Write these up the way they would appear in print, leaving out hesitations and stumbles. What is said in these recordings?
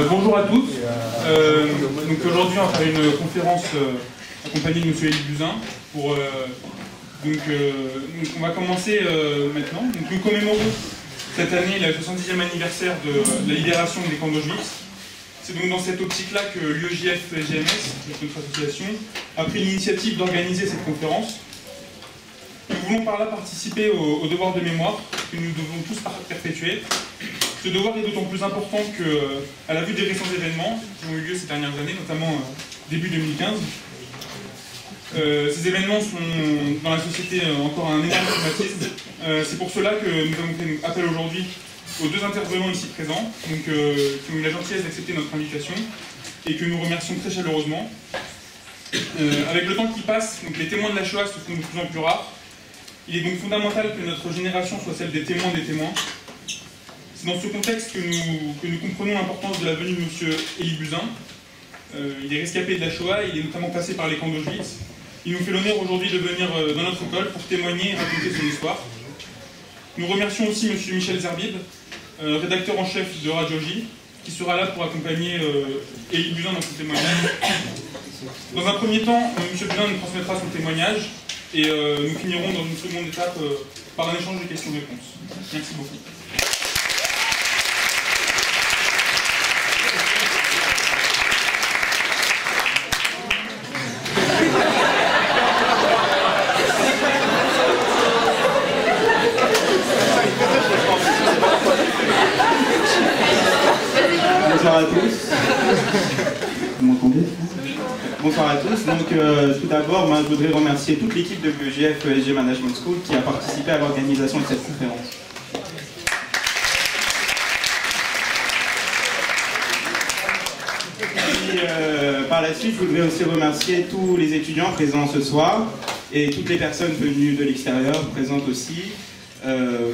Bonjour à tous. Donc aujourd'hui, on va faire une conférence accompagnée de M. Élie Buzyn. Donc on va commencer maintenant. Donc, nous commémorons cette année le 70e anniversaire de la libération des camps d'Auschwitz. C'est donc dans cette optique-là que l'UEJF-GMS, notre association, a pris l'initiative d'organiser cette conférence. Nous voulons par là participer au devoir de mémoire que nous devons tous perpétuer. Ce devoir est d'autant plus important qu'à la vue des récents événements qui ont eu lieu ces dernières années, notamment début 2015, ces événements sont dans la société encore un énorme traumatisme. C'est pour cela que nous avons fait appel aujourd'hui aux deux intervenants ici présents, donc, qui ont eu la gentillesse d'accepter notre invitation et que nous remercions très chaleureusement. Avec le temps qui passe, donc, les témoins de la Shoah se font de plus en plus rares. Il est donc fondamental que notre génération soit celle des témoins des témoins. C'est dans ce contexte que nous comprenons l'importance de la venue de M. Élie Buzyn. Il est rescapé de la Shoah, il est notamment passé par les camps d'Auschwitz. Il nous fait l'honneur aujourd'hui de venir dans notre école pour témoigner et raconter son histoire. Nous remercions aussi M. Michel Zerbib, rédacteur en chef de Radio J, qui sera là pour accompagner Élie Buzyn dans son témoignage. Dans un premier temps, M. Buzyn nous transmettra son témoignage et nous finirons dans une seconde étape par un échange de questions-réponses. Merci beaucoup. Bonsoir à tous. Vous m'entendez? Bonsoir à tous. Donc, tout d'abord, je voudrais remercier toute l'équipe de l'UEJF ESG Management School qui a participé à l'organisation de cette conférence. Et, par la suite, je voudrais aussi remercier tous les étudiants présents ce soir et toutes les personnes venues de l'extérieur présentes aussi.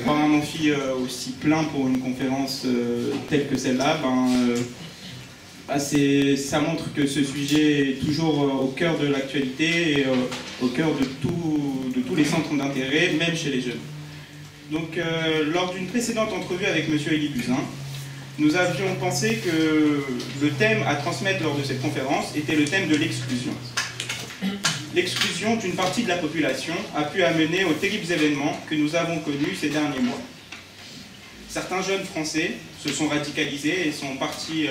Voir un amphi aussi plein pour une conférence telle que celle-là, ça montre que ce sujet est toujours au cœur de l'actualité et au cœur de tous les centres d'intérêt, même chez les jeunes. Donc, lors d'une précédente entrevue avec M. Élie Buzyn, nous avions pensé que le thème à transmettre lors de cette conférence était le thème de l'exclusion. L'exclusion d'une partie de la population a pu amener aux terribles événements que nous avons connus ces derniers mois. Certains jeunes Français se sont radicalisés et sont partis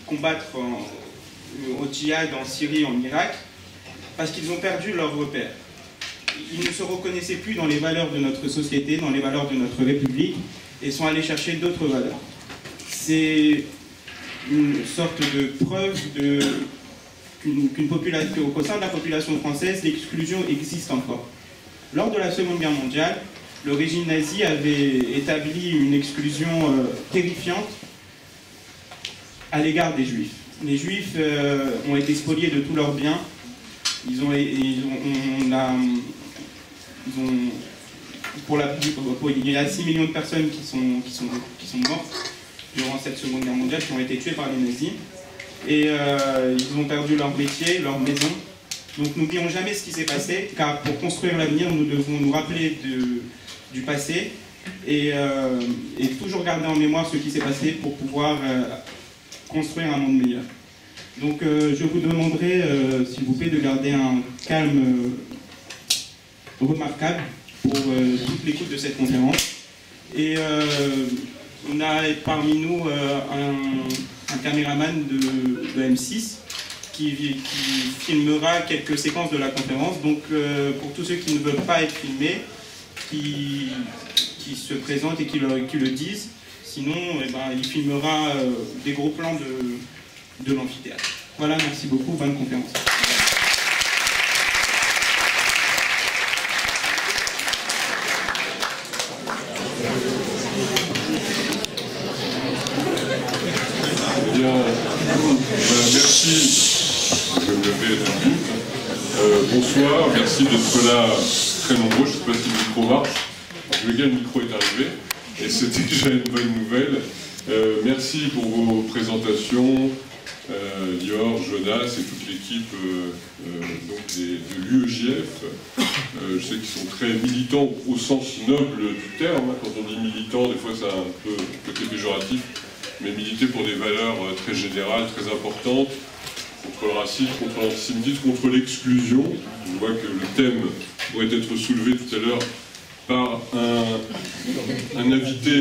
combattre au djihad en Syrie et en Irak parce qu'ils ont perdu leurs repères. Ils ne se reconnaissaient plus dans les valeurs de notre société, dans les valeurs de notre République et sont allés chercher d'autres valeurs. C'est une sorte de preuve qu'au sein de la population française, l'exclusion existe encore. Lors de la Seconde Guerre mondiale, le régime nazi avait établi une exclusion terrifiante à l'égard des Juifs. Les Juifs ont été spoliés de tous leurs biens. Il y a 6 millions de personnes qui sont mortes durant cette Seconde Guerre mondiale, qui ont été tuées par les nazis. Et ils ont perdu leur métier, leur maison. Donc n'oublions jamais ce qui s'est passé, car pour construire l'avenir, nous devons nous rappeler du passé et toujours garder en mémoire ce qui s'est passé pour pouvoir construire un monde meilleur. Donc je vous demanderai, s'il vous plaît, de garder un calme remarquable pour toute l'écoute de cette conférence. Et on a parmi nous un caméraman de M6 qui filmera quelques séquences de la conférence. Donc pour tous ceux qui ne veulent pas être filmés, qui se présentent et qui le disent. Sinon, il filmera des gros plans de l'amphithéâtre. Voilà, merci beaucoup, bonne conférence. Merci, je vais me lever d'un but. Bonsoir, merci d'être là très nombreux. Je ne sais pas si le micro marche. En tous les cas, le micro est arrivé et c'est déjà une bonne nouvelle. Merci pour vos présentations, Lior, Jonas et toute l'équipe de l'UEJF. Je sais qu'ils sont très militants au sens noble du terme. Quand on dit militant, des fois ça a un peu côté péjoratif. mais militer pour des valeurs très générales, très importantes, contre le racisme, contre l'antisémitisme, contre l'exclusion. Je vois que le thème pourrait être soulevé tout à l'heure par un invité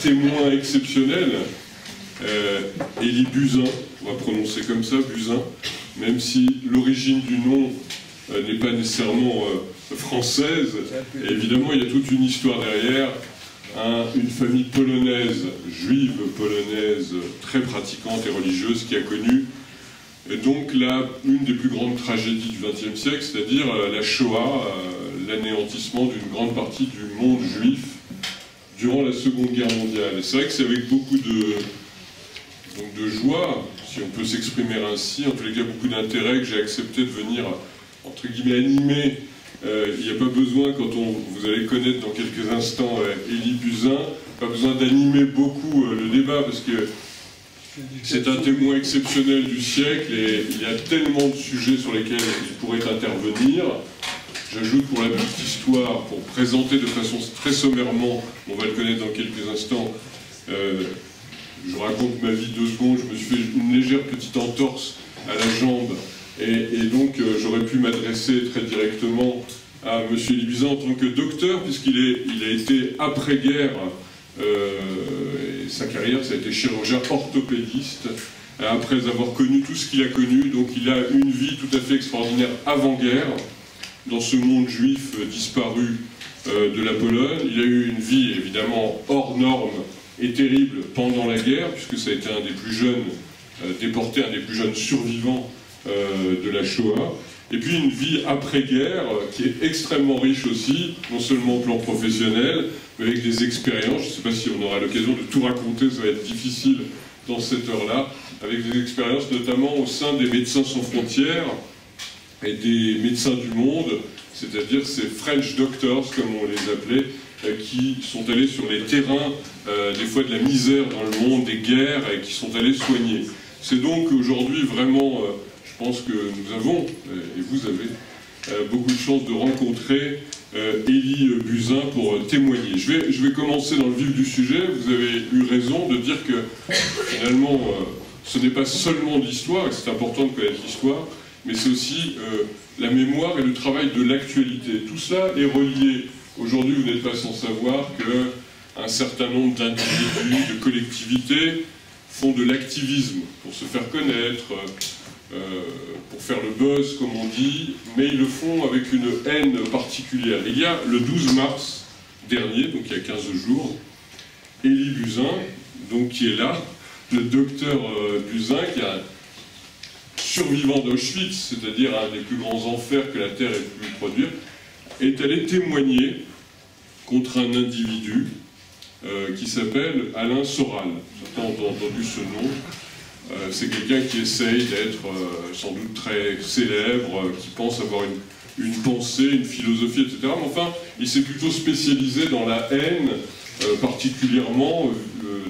témoin exceptionnel, Élie Buzyn, on va prononcer comme ça, Buzyn, même si l'origine du nom n'est pas nécessairement française. Et évidemment, il y a toute une histoire derrière, une famille polonaise, juive polonaise, très pratiquante et religieuse, qui a connu donc une des plus grandes tragédies du XXe siècle, c'est-à-dire la Shoah, l'anéantissement d'une grande partie du monde juif durant la Seconde Guerre mondiale. Et c'est vrai que c'est avec beaucoup de joie, si on peut s'exprimer ainsi, en tous les cas beaucoup d'intérêt, que j'ai accepté de venir, entre guillemets, animer. Il n'y a pas besoin, quand vous allez connaître dans quelques instants Élie Buzyn, pas besoin d'animer beaucoup le débat, parce que c'est un témoin exceptionnel du siècle et il y a tellement de sujets sur lesquels il pourrait intervenir. J'ajoute pour la petite histoire, pour présenter de façon très sommairement, on va le connaître dans quelques instants, je raconte ma vie 2 secondes, je me suis fait une légère petite entorse à la jambe et donc j'aurais pu m'adresser très directement à M. Élie Buzyn en tant que docteur, puisqu'il a été après-guerre, sa carrière, ça a été chirurgien orthopédiste, après avoir connu tout ce qu'il a connu, donc il a une vie tout à fait extraordinaire avant-guerre, dans ce monde juif disparu de la Pologne. Il a eu une vie évidemment hors norme et terrible pendant la guerre, puisque ça a été un des plus jeunes déportés, un des plus jeunes survivants de la Shoah. Et puis une vie après-guerre qui est extrêmement riche aussi, non seulement au plan professionnel, mais avec des expériences. Je ne sais pas si on aura l'occasion de tout raconter, ça va être difficile dans cette heure-là, avec des expériences notamment au sein des Médecins sans frontières et des médecins du monde, c'est-à-dire ces French doctors, comme on les appelait, qui sont allés sur les terrains, des fois de la misère dans le monde, des guerres, et qui sont allés soigner. C'est donc aujourd'hui vraiment... je pense que nous avons, et vous avez, beaucoup de chance de rencontrer Élie Buzyn pour témoigner. Je vais commencer dans le vif du sujet. Vous avez eu raison de dire que finalement, ce n'est pas seulement de l'histoire, et c'est important de connaître l'histoire, mais c'est aussi la mémoire et le travail de l'actualité. Tout cela est relié. Aujourd'hui, vous n'êtes pas sans savoir qu'un certain nombre d'individus, de collectivités font de l'activisme pour se faire connaître, pour faire le buzz, comme on dit, mais ils le font avec une haine particulière. Il y a le 12 mars dernier, donc il y a 15 jours, Élie Buzyn, donc qui est là, le docteur Buzyn, qui est un survivant d'Auschwitz, c'est-à-dire un des plus grands enfers que la Terre ait pu produire, est allé témoigner contre un individu qui s'appelle Alain Soral. Certains ont entendu ce nom. C'est quelqu'un qui essaye d'être sans doute très célèbre, qui pense avoir une pensée, une philosophie, etc. Mais enfin, il s'est plutôt spécialisé dans la haine, particulièrement,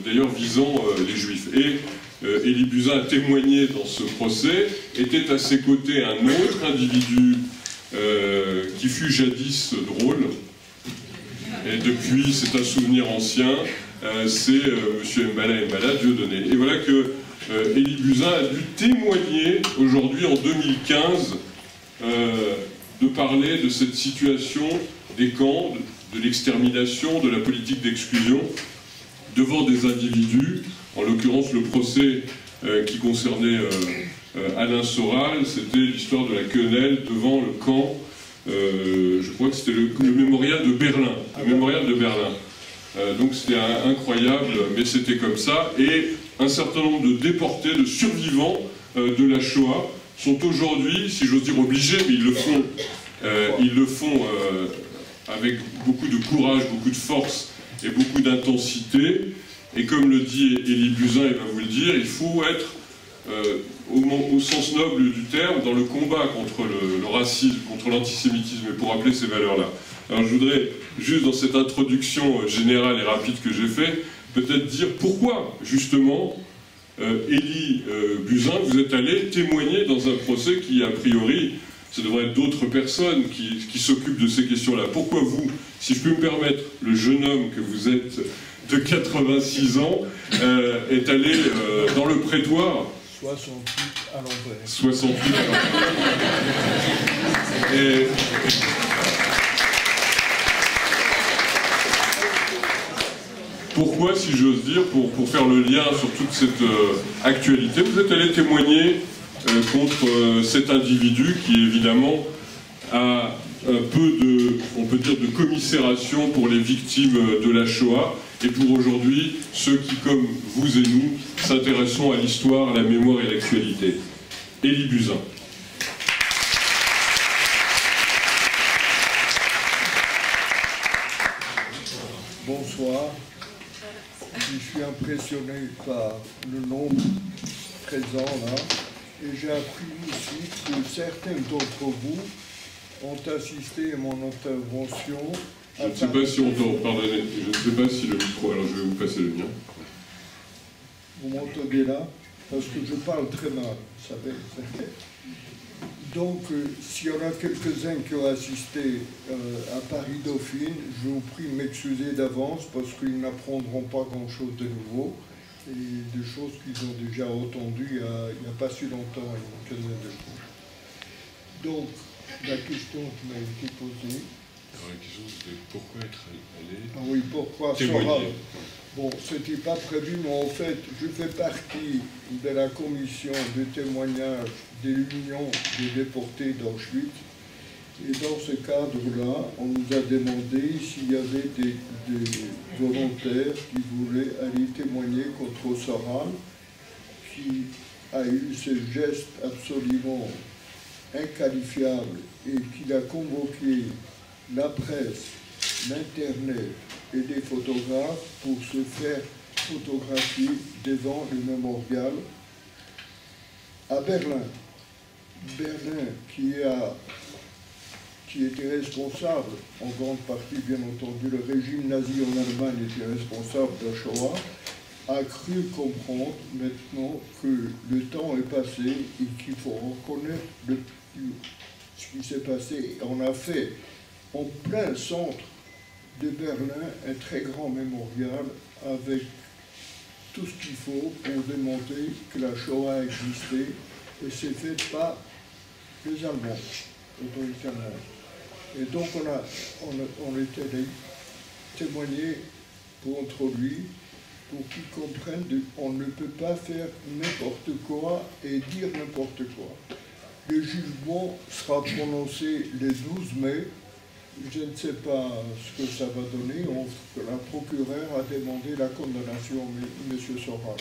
d'ailleurs, visant les Juifs. Et Élie Buzyn a témoigné dans ce procès. Était à ses côtés un autre individu qui fut jadis drôle. Et depuis, c'est un souvenir ancien, c'est M. Mbala Dieudonné. Et voilà que Élie Buzyn a dû témoigner aujourd'hui, en 2015, de parler de cette situation des camps, de l'extermination, de la politique d'exclusion, devant des individus. En l'occurrence, le procès qui concernait Alain Soral, c'était l'histoire de la quenelle devant le camp, je crois que c'était le mémorial de Berlin. Le mémorial de Berlin. Donc c'était incroyable, mais c'était comme ça. Et un certain nombre de déportés, de survivants de la Shoah sont aujourd'hui, si j'ose dire, obligés, mais ils le font avec beaucoup de courage, beaucoup de force et beaucoup d'intensité. Et comme le dit Élie Buzyn, il va vous le dire, il faut être, au sens noble du terme, dans le combat contre le racisme, contre l'antisémitisme, et pour rappeler ces valeurs-là. Alors je voudrais, juste dans cette introduction générale et rapide que j'ai faite, peut-être dire pourquoi, justement, Élie Buzyn, vous êtes allé témoigner dans un procès qui, a priori, ça devrait être d'autres personnes qui s'occupent de ces questions-là. Pourquoi vous, si je peux me permettre, le jeune homme que vous êtes de 86 ans, est allé dans le prétoire 68 à l'envers. 68 et pourquoi, si j'ose dire, pour faire le lien sur toute cette actualité, vous êtes allé témoigner contre cet individu qui, évidemment, a peu de, on peut dire, de commisération pour les victimes de la Shoah, et pour aujourd'hui, ceux qui, comme vous et nous, s'intéressons à l'histoire, à la mémoire et à l'actualité. Élie Buzyn. Bonsoir. Je suis impressionné par le nombre présent là, et j'ai appris ici que certains d'entre vous ont assisté à mon intervention. Je ne sais pas si on t'entend, pardonnez, je ne sais pas si le micro, alors je vais vous passer le mien. Vous m'entendez là? Parce que je parle très mal, vous savez. Donc, s'il y en a quelques-uns qui ont assisté à Paris-Dauphine, je vous prie de m'excuser d'avance parce qu'ils n'apprendront pas grand-chose de nouveau et des choses qu'ils ont déjà entendues il n'y a pas si longtemps, une quinzaine de jours. Donc, la question qui m'a été posée... Alors la question c'était pourquoi être allé... Ah oui, pourquoi témoigner. Bon, ce n'était pas prévu, mais en fait, je fais partie de la commission de témoignage de l'Union des déportés d'Auschwitz. Et dans ce cadre-là, on nous a demandé s'il y avait des volontaires qui voulaient aller témoigner contre Soral, qui a eu ce geste absolument inqualifiable et qui a convoqué la presse, l'Internet et des photographes pour se faire photographier devant le mémorial à Berlin. Berlin qui était responsable, en grande partie bien entendu, le régime nazi en Allemagne était responsable de la Shoah, a cru comprendre maintenant que le temps est passé et qu'il faut reconnaître ce qui s'est passé. On a fait en plein centre de Berlin un très grand mémorial avec tout ce qu'il faut pour démontrer que la Shoah a existé et c'est fait par les Allemands, l'autorité allemande. Et donc on était allé témoigner contre lui pour qu'il comprenne qu'on ne peut pas faire n'importe quoi et dire n'importe quoi. Le jugement sera prononcé le 12 mai. Je ne sais pas ce que ça va donner. La procureure a demandé la condamnation de M. Soral.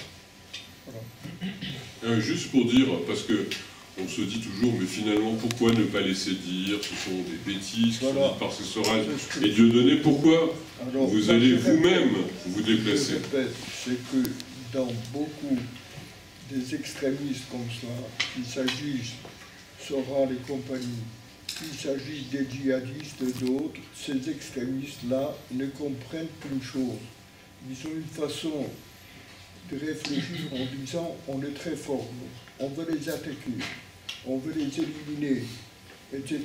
Voilà. Juste pour dire, parce que on se dit toujours, mais finalement, pourquoi ne pas laisser dire, ce sont des bêtises qui sont dites par ces Soral et Dieudonné, pourquoi vous allez vous-même vous déplacer? Je répète, c'est que dans beaucoup des extrémistes comme ça, qu'il s'agisse Soral et compagnie, qu'il s'agisse des djihadistes et d'autres, ces extrémistes-là ne comprennent qu'une chose. Ils ont une façon de réfléchir en disant on est très fort, on veut les attaquer, on veut les éliminer, etc.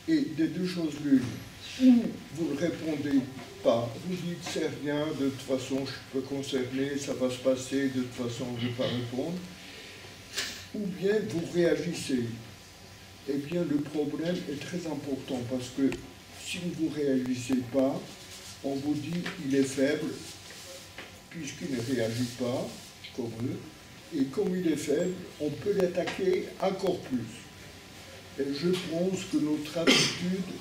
Et des deux choses l'une, ou vous ne répondez pas, vous dites c'est rien, de toute façon je suis pas concerné, ça va se passer, de toute façon je ne vais pas répondre, ou bien vous réagissez. Eh bien, le problème est très important parce que si vous ne réagissez pas, on vous dit qu'il est faible puisqu'il ne réagit pas comme eux. Et comme il est faible, on peut l'attaquer encore plus. Et je pense que notre attitude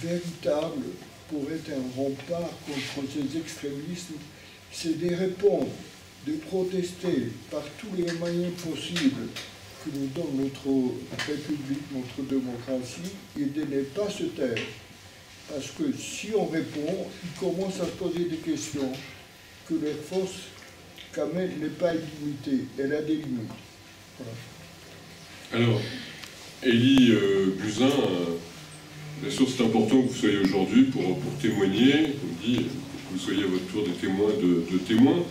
véritable pour être un rempart contre ces extrémismes, c'est de répondre, de protester par tous les moyens possibles que nous donne notre République, notre démocratie, et de ne pas se taire. Parce que si on répond, ils commencent à se poser des questions, que leur force, quand même, n'est pas illimitée, elle a des limites. Voilà. Alors, Élie Buzyn, bien sûr c'est important que vous soyez aujourd'hui pour témoigner, comme dit, que vous soyez à votre tour des témoins de témoins.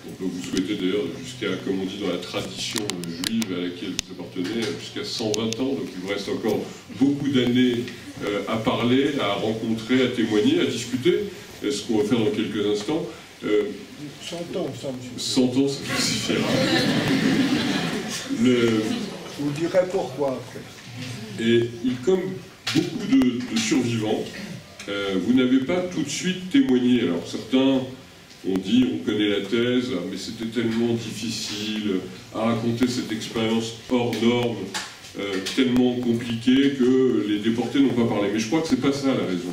On peut vous souhaiter d'ailleurs jusqu'à, comme on dit dans la tradition juive à laquelle vous appartenez, jusqu'à 120 ans, donc il vous reste encore beaucoup d'années à parler, à rencontrer, à témoigner, à discuter, ce qu'on va faire dans quelques instants. 100 ans, ça me suffit. 100 ans, ça vous suffira. Je vous dirai pourquoi après. Et comme beaucoup de survivants, vous n'avez pas tout de suite témoigné. Alors certains ont dit, on connaît la thèse, mais c'était tellement difficile à raconter cette expérience hors norme, tellement compliquée que les déportés n'ont pas parlé. Mais je crois que c'est pas ça la raison.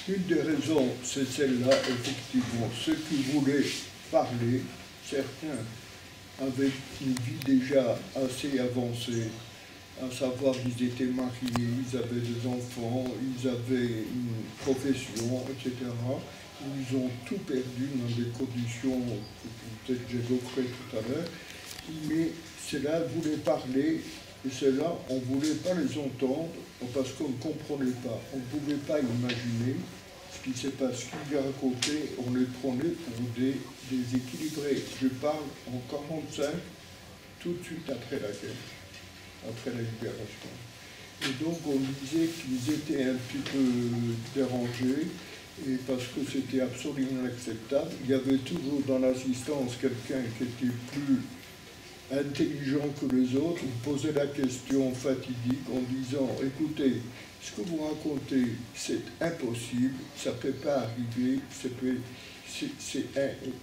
Une des raisons, c'est celle-là, effectivement. Ceux qui voulaient parler, certains avaient une vie déjà assez avancée, à savoir ils étaient mariés, ils avaient des enfants, ils avaient une profession, etc. Ils ont tout perdu dans des conditions que peut-être j'évoquerai tout à l'heure, mais ceux-là voulaient parler, et ceux-là, on ne voulait pas les entendre parce qu'on ne comprenait pas, on ne pouvait pas imaginer ce qui s'est passé, ce qu'ils racontaient, on les prenait pour des déséquilibrés. Je parle en 1945, tout de suite après la guerre, après la libération. Et donc on disait qu'ils étaient un petit peu dérangés, et parce que c'était absolument inacceptable. Il y avait toujours dans l'assistance quelqu'un qui était plus intelligent que les autres. Il posait la question fatidique en disant « Écoutez, ce que vous racontez, c'est impossible, ça ne peut pas arriver, c'est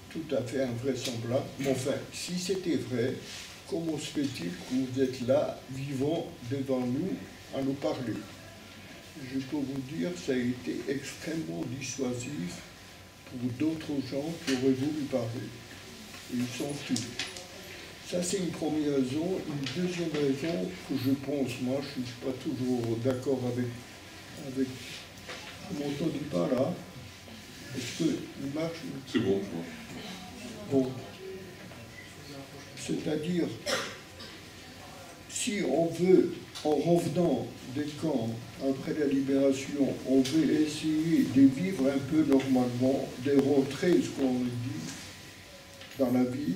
tout à fait invraisemblable. Mais enfin, si c'était vrai, comment se fait-il que vous êtes là, vivant devant nous, à nous parler ?» Je peux vous dire, ça a été extrêmement dissuasif pour d'autres gens qui auraient voulu parler. Et ils sont tous. Ça, c'est une première raison. Une deuxième raison que je pense, moi, je ne suis pas toujours d'accord avec... Vous m'entendez pas, là? Est-ce que il marche? C'est bon, je vois. Bon. C'est-à-dire, si on veut, en revenant des camps après la libération, on veut essayer de vivre un peu normalement, de rentrer, ce qu'on dit, dans la vie,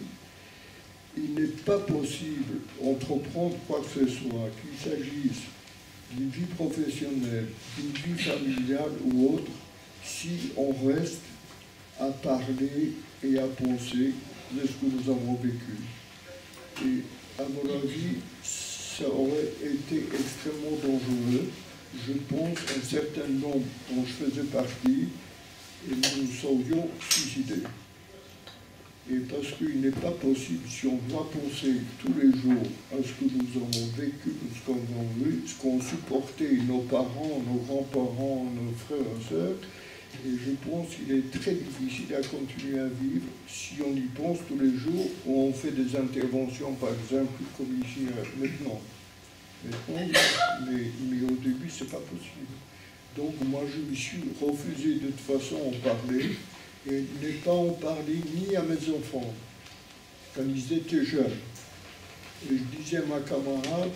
il n'est pas possible d'entreprendre quoi que ce soit, qu'il s'agisse d'une vie professionnelle, d'une vie familiale ou autre, si on reste à parler et à penser de ce que nous avons vécu. Et à mon avis, ça aurait été extrêmement dangereux. Je pense un certain nombre dont je faisais partie, et nous nous serions suicidés. Et parce qu'il n'est pas possible, si on doit penser tous les jours à ce que nous avons vécu, ce qu'on a vu, ce qu'ont supporté nos parents, nos grands-parents, nos frères et sœurs, et je pense qu'il est très difficile à continuer à vivre si on y pense tous les jours, ou on fait des interventions, par exemple, comme ici maintenant. Mais au début, c'est pas possible. Donc moi, je me suis refusé de toute façon à en parler, et ne pas en parler ni à mes enfants, quand ils étaient jeunes. Et je disais à ma camarade,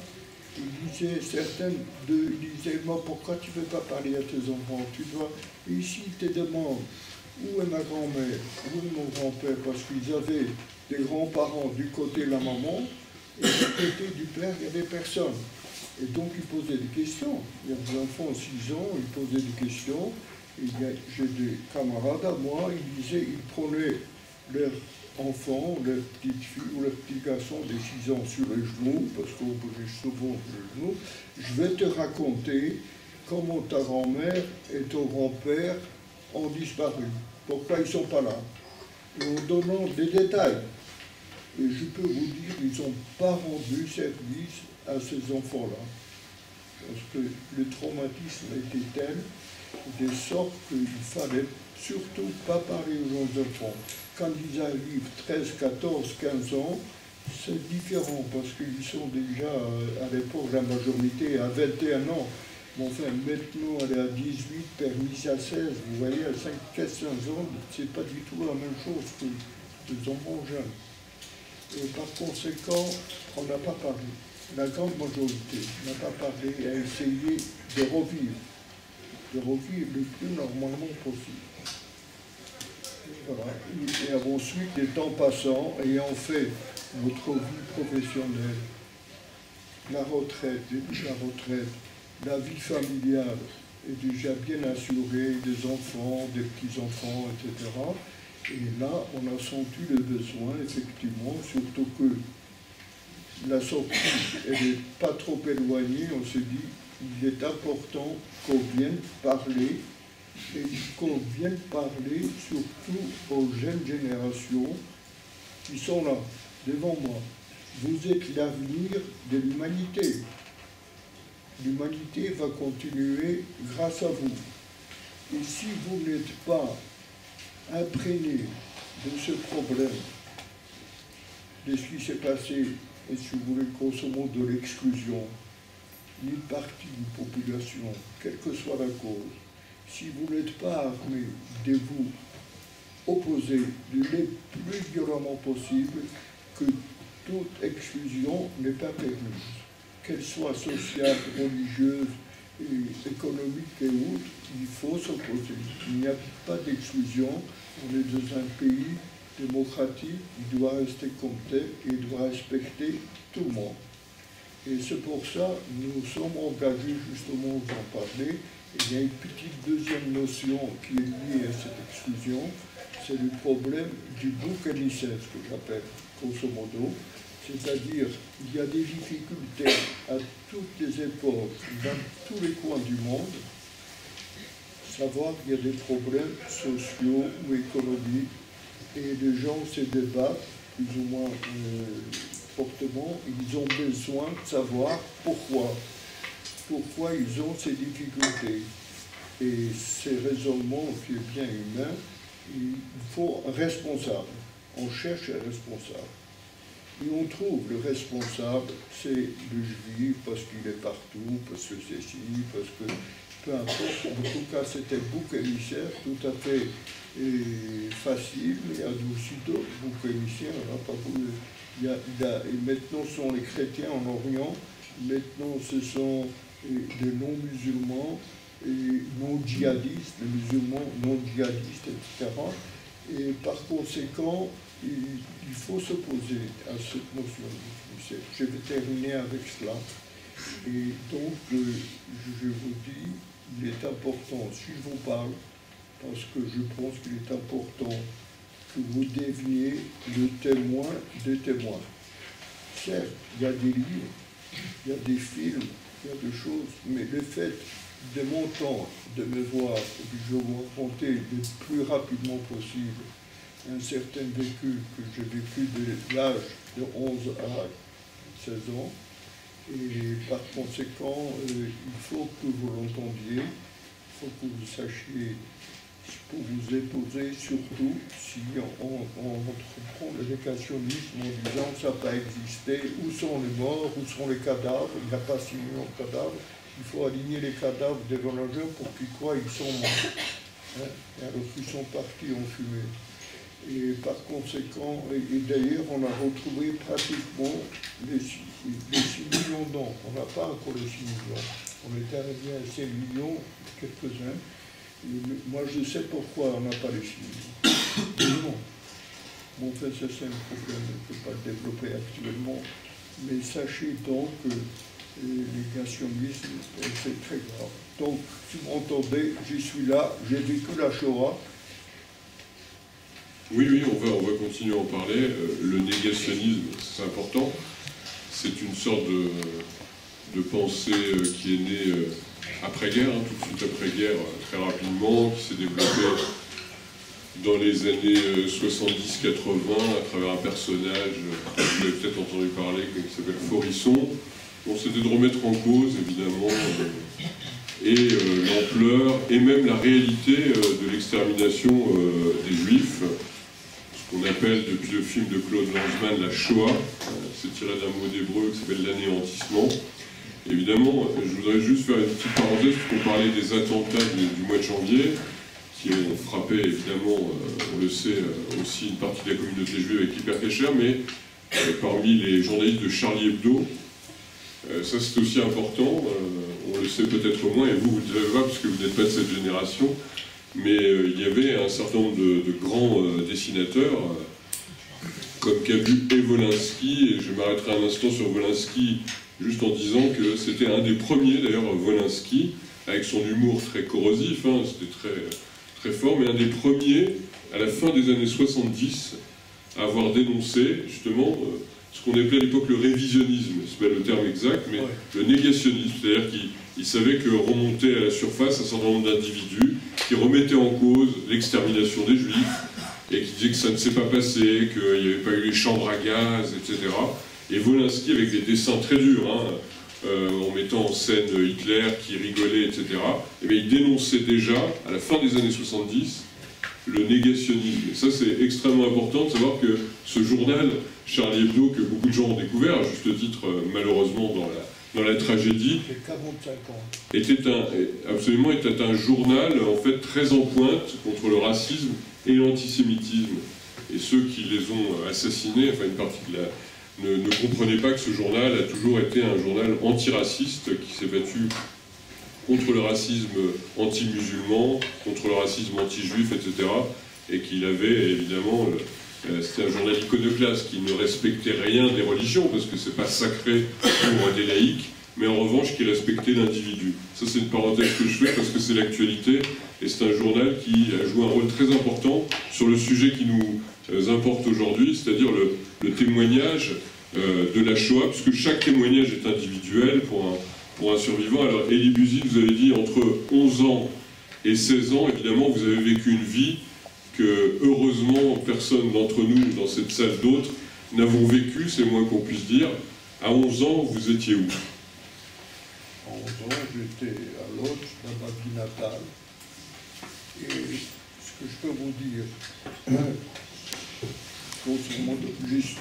il disait, certains disaient, moi, pourquoi tu ne veux pas parler à tes enfants? Tu dois... Et ici, ils te demandent, où est ma grand-mère, où est mon grand-père? Parce qu'ils avaient des grands-parents du côté de la maman, et du côté du père, il n'y avait personne. Et donc, ils posaient des questions. Il y a des enfants de 6 ans, ils posaient des questions. J'ai des camarades à moi, ils disaient, ils prenaient leurs enfants, leurs petites filles ou leurs petits garçons de 6 ans sur les genoux, parce qu'on bougeait souvent sur les genoux. Je vais te raconter comment ta grand-mère et ton grand-père ont disparu. Pourquoi ils ne sont pas là? Et en donnant des détails. Et je peux vous dire, ils n'ont pas rendu service à ces enfants-là. Parce que le traumatisme était tel, de sorte qu'il fallait surtout pas parler aux enfants. Quand ils arrivent 13, 14, 15 ans, c'est différent, parce qu'ils sont déjà, à l'époque, la majorité à 21 ans. Mais enfin, maintenant, elle est à 18, permis à 16. Vous voyez, à 5, 4, 5 ans, c'est pas du tout la même chose que les enfants jeunes. Et par conséquent, on n'a pas parlé. La grande majorité n'a pas parlé et a essayé de revivre le plus normalement possible. Voilà. Et ensuite, les temps passant, ayant fait notre vie professionnelle, la retraite, la vie familiale est déjà bien assurée, des enfants, des petits-enfants, etc. Et là, on a senti le besoin, effectivement, surtout que la sortie, elle n'est pas trop éloignée, on se dit, il est important qu'on vienne parler, et qu'on vienne parler surtout aux jeunes générations qui sont là, devant moi. Vous êtes l'avenir de l'humanité. L'humanité va continuer grâce à vous. Et si vous n'êtes pas imprégné de ce problème, de ce qui s'est passé, et si vous voulez, grosso modo, de l'exclusion, d'une partie d'une population, quelle que soit la cause, si vous n'êtes pas armé de vous opposer le plus violemment possible, que toute exclusion n'est pas permise, qu'elle soit sociale, religieuse, économique et autres, il faut s'opposer. Il n'y a pas d'exclusion, on est dans un pays démocratique, il doit rester comme tel et il doit respecter tout le monde. Et c'est pour ça que nous sommes engagés justement, vous en parler. Il y a une petite deuxième notion qui est liée à cette exclusion, c'est le problème du bouc émissaire, ce que j'appelle, grosso modo. C'est-à-dire, il y a des difficultés à toutes les époques, dans tous les coins du monde, savoir qu'il y a des problèmes sociaux ou économiques, et les gens se débattent plus ou moins fortement, ils ont besoin de savoir pourquoi ils ont ces difficultés. Et ces raisonnements qui est bien humain, il faut un responsable. On cherche un responsable. Et on trouve le responsable, c'est le juif, parce qu'il est partout, parce que c'est ci, parce que peu importe. En tout cas, c'était le bouc émissaire, tout à fait facile, mais il y a aussi d'autres boucs émissaires. Et maintenant, ce sont les chrétiens en Orient, maintenant, ce sont des non-musulmans, et non-djihadistes, les musulmans non-djihadistes, etc. Et par conséquent, il faut s'opposer à cette notion. Je vais terminer avec cela. Et donc, je vous dis, il est important, si je vous parle, parce que je pense qu'il est important que vous deveniez le témoin des témoins. Certes, il y a des livres, il y a des films, il y a des choses, mais le fait de m'entendre, de me voir, et puis je vais vous raconter le plus rapidement possible un certain vécu que j'ai vécu de l'âge de 11 à 16 ans. Et par conséquent, il faut que vous l'entendiez, il faut que vous sachiez pour vous épouser, surtout si on entreprend le négationnisme en disant que ça n'a pas existé, où sont les morts, où sont les cadavres, il n'y a pas 6 millions de cadavres, il faut aligner les cadavres devant le jeu pour qu'ils croient qu'ils sont morts. Hein? Et alors qu'ils sont partis en fumée. Et par conséquent, et d'ailleurs on a retrouvé pratiquement les 6 millions d'ans. On n'a pas encore les 6 millions. On est arrivé à 5 millions, quelques-uns. Moi je sais pourquoi on n'a pas les 6 millions. Non. Bon, fait, ça c'est un problème, on ne peut pas le développer actuellement. Mais sachez donc que le négationnisme, c'est très grave. Donc, si vous m'entendez, je suis là, j'ai vécu la Shoah. Oui, on va continuer à en parler. Le négationnisme, c'est important. C'est une sorte de pensée qui est née après-guerre, tout de suite après-guerre, très rapidement, qui s'est développée dans les années 70-80 à travers un personnage, vous avez peut-être entendu parler, qui s'appelle Forisson. Bon, c'était de remettre en cause, évidemment, et l'ampleur, et même la réalité de l'extermination des Juifs, ce qu'on appelle depuis le film de Claude Lanzmann la Shoah, c'est tiré d'un mot d'hébreu qui s'appelle l'anéantissement. Évidemment, je voudrais juste faire une petite parenthèse, puisqu'on parlait des attentats du mois de janvier, qui ont frappé, évidemment, on le sait, aussi une partie de la communauté juive avec Hyper Cacher, mais parmi les journalistes de Charlie Hebdo, ça c'est aussi important, on le sait peut-être moins, et vous ne le savez pas, puisque vous n'êtes pas de cette génération, mais il y avait un certain nombre de grands dessinateurs, comme Cabu et Wolinski, et je m'arrêterai un instant sur Wolinski, juste en disant que c'était un des premiers, d'ailleurs, Wolinski, avec son humour très corrosif, hein, c'était très fort, mais un des premiers, à la fin des années 70, à avoir dénoncé, justement, ce qu'on appelait à l'époque le révisionnisme, c'est pas le terme exact, mais le négationnisme, c'est-à-dire qu'il savait que remontait à la surface un certain nombre d'individus qui remettaient en cause l'extermination des Juifs, et qui disaient que ça ne s'est pas passé, qu'il n'y avait pas eu les chambres à gaz, etc. Et Wolinski, avec des dessins très durs, hein, en mettant en scène Hitler qui rigolait, etc., et bien, il dénonçait déjà, à la fin des années 70, le négationnisme. Et ça, c'est extrêmement important de savoir que ce journal, Charlie Hebdo, que beaucoup de gens ont découvert, à juste titre, malheureusement, dans la tragédie, était un journal, en fait, très en pointe contre le racisme et l'antisémitisme. Et ceux qui les ont assassinés, enfin une partie ne comprenaient pas que ce journal a toujours été un journal antiraciste qui s'est battu contre le racisme anti-musulman, contre le racisme anti-juif, etc. Et qu'il avait évidemment, c'était un journal iconoclaste qui ne respectait rien des religions, parce que c'est pas sacré pour des laïcs, mais en revanche qui respectait l'individu. Ça, c'est une parenthèse que je fais parce que c'est l'actualité, et c'est un journal qui a joué un rôle très important sur le sujet qui nous importe aujourd'hui, c'est-à-dire le témoignage de la Shoah, puisque chaque témoignage est individuel pour un survivant. Alors, Elie Buzy, vous avez dit entre 11 ans et 16 ans, évidemment, vous avez vécu une vie que, heureusement, personne d'entre nous, dans cette salle, d'autres, n'avons vécu, c'est le moins qu'on puisse dire. À 11 ans, vous étiez où? À 11 ans, j'étais à Lodz, dans ma ville natale. Et ce que je peux vous dire, grosso modo, juste.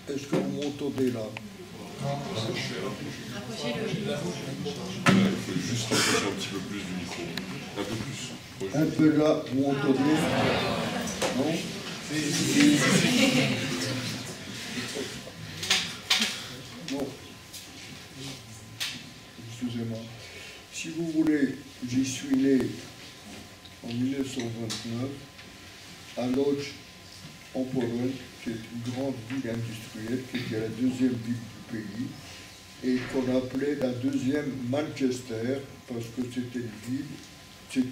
Est-ce que vous m'entendez là? Il faut juste rapprocher un petit peu plus du micro. Un peu plus. Un peu là, vous m'entendez? Non? Non. Excusez-moi. Si vous voulez, j'y suis né en 1929 à Lodz, en Pologne, qui est une grande ville industrielle, qui était la deuxième ville du pays, et qu'on appelait la deuxième Manchester, parce que c'était une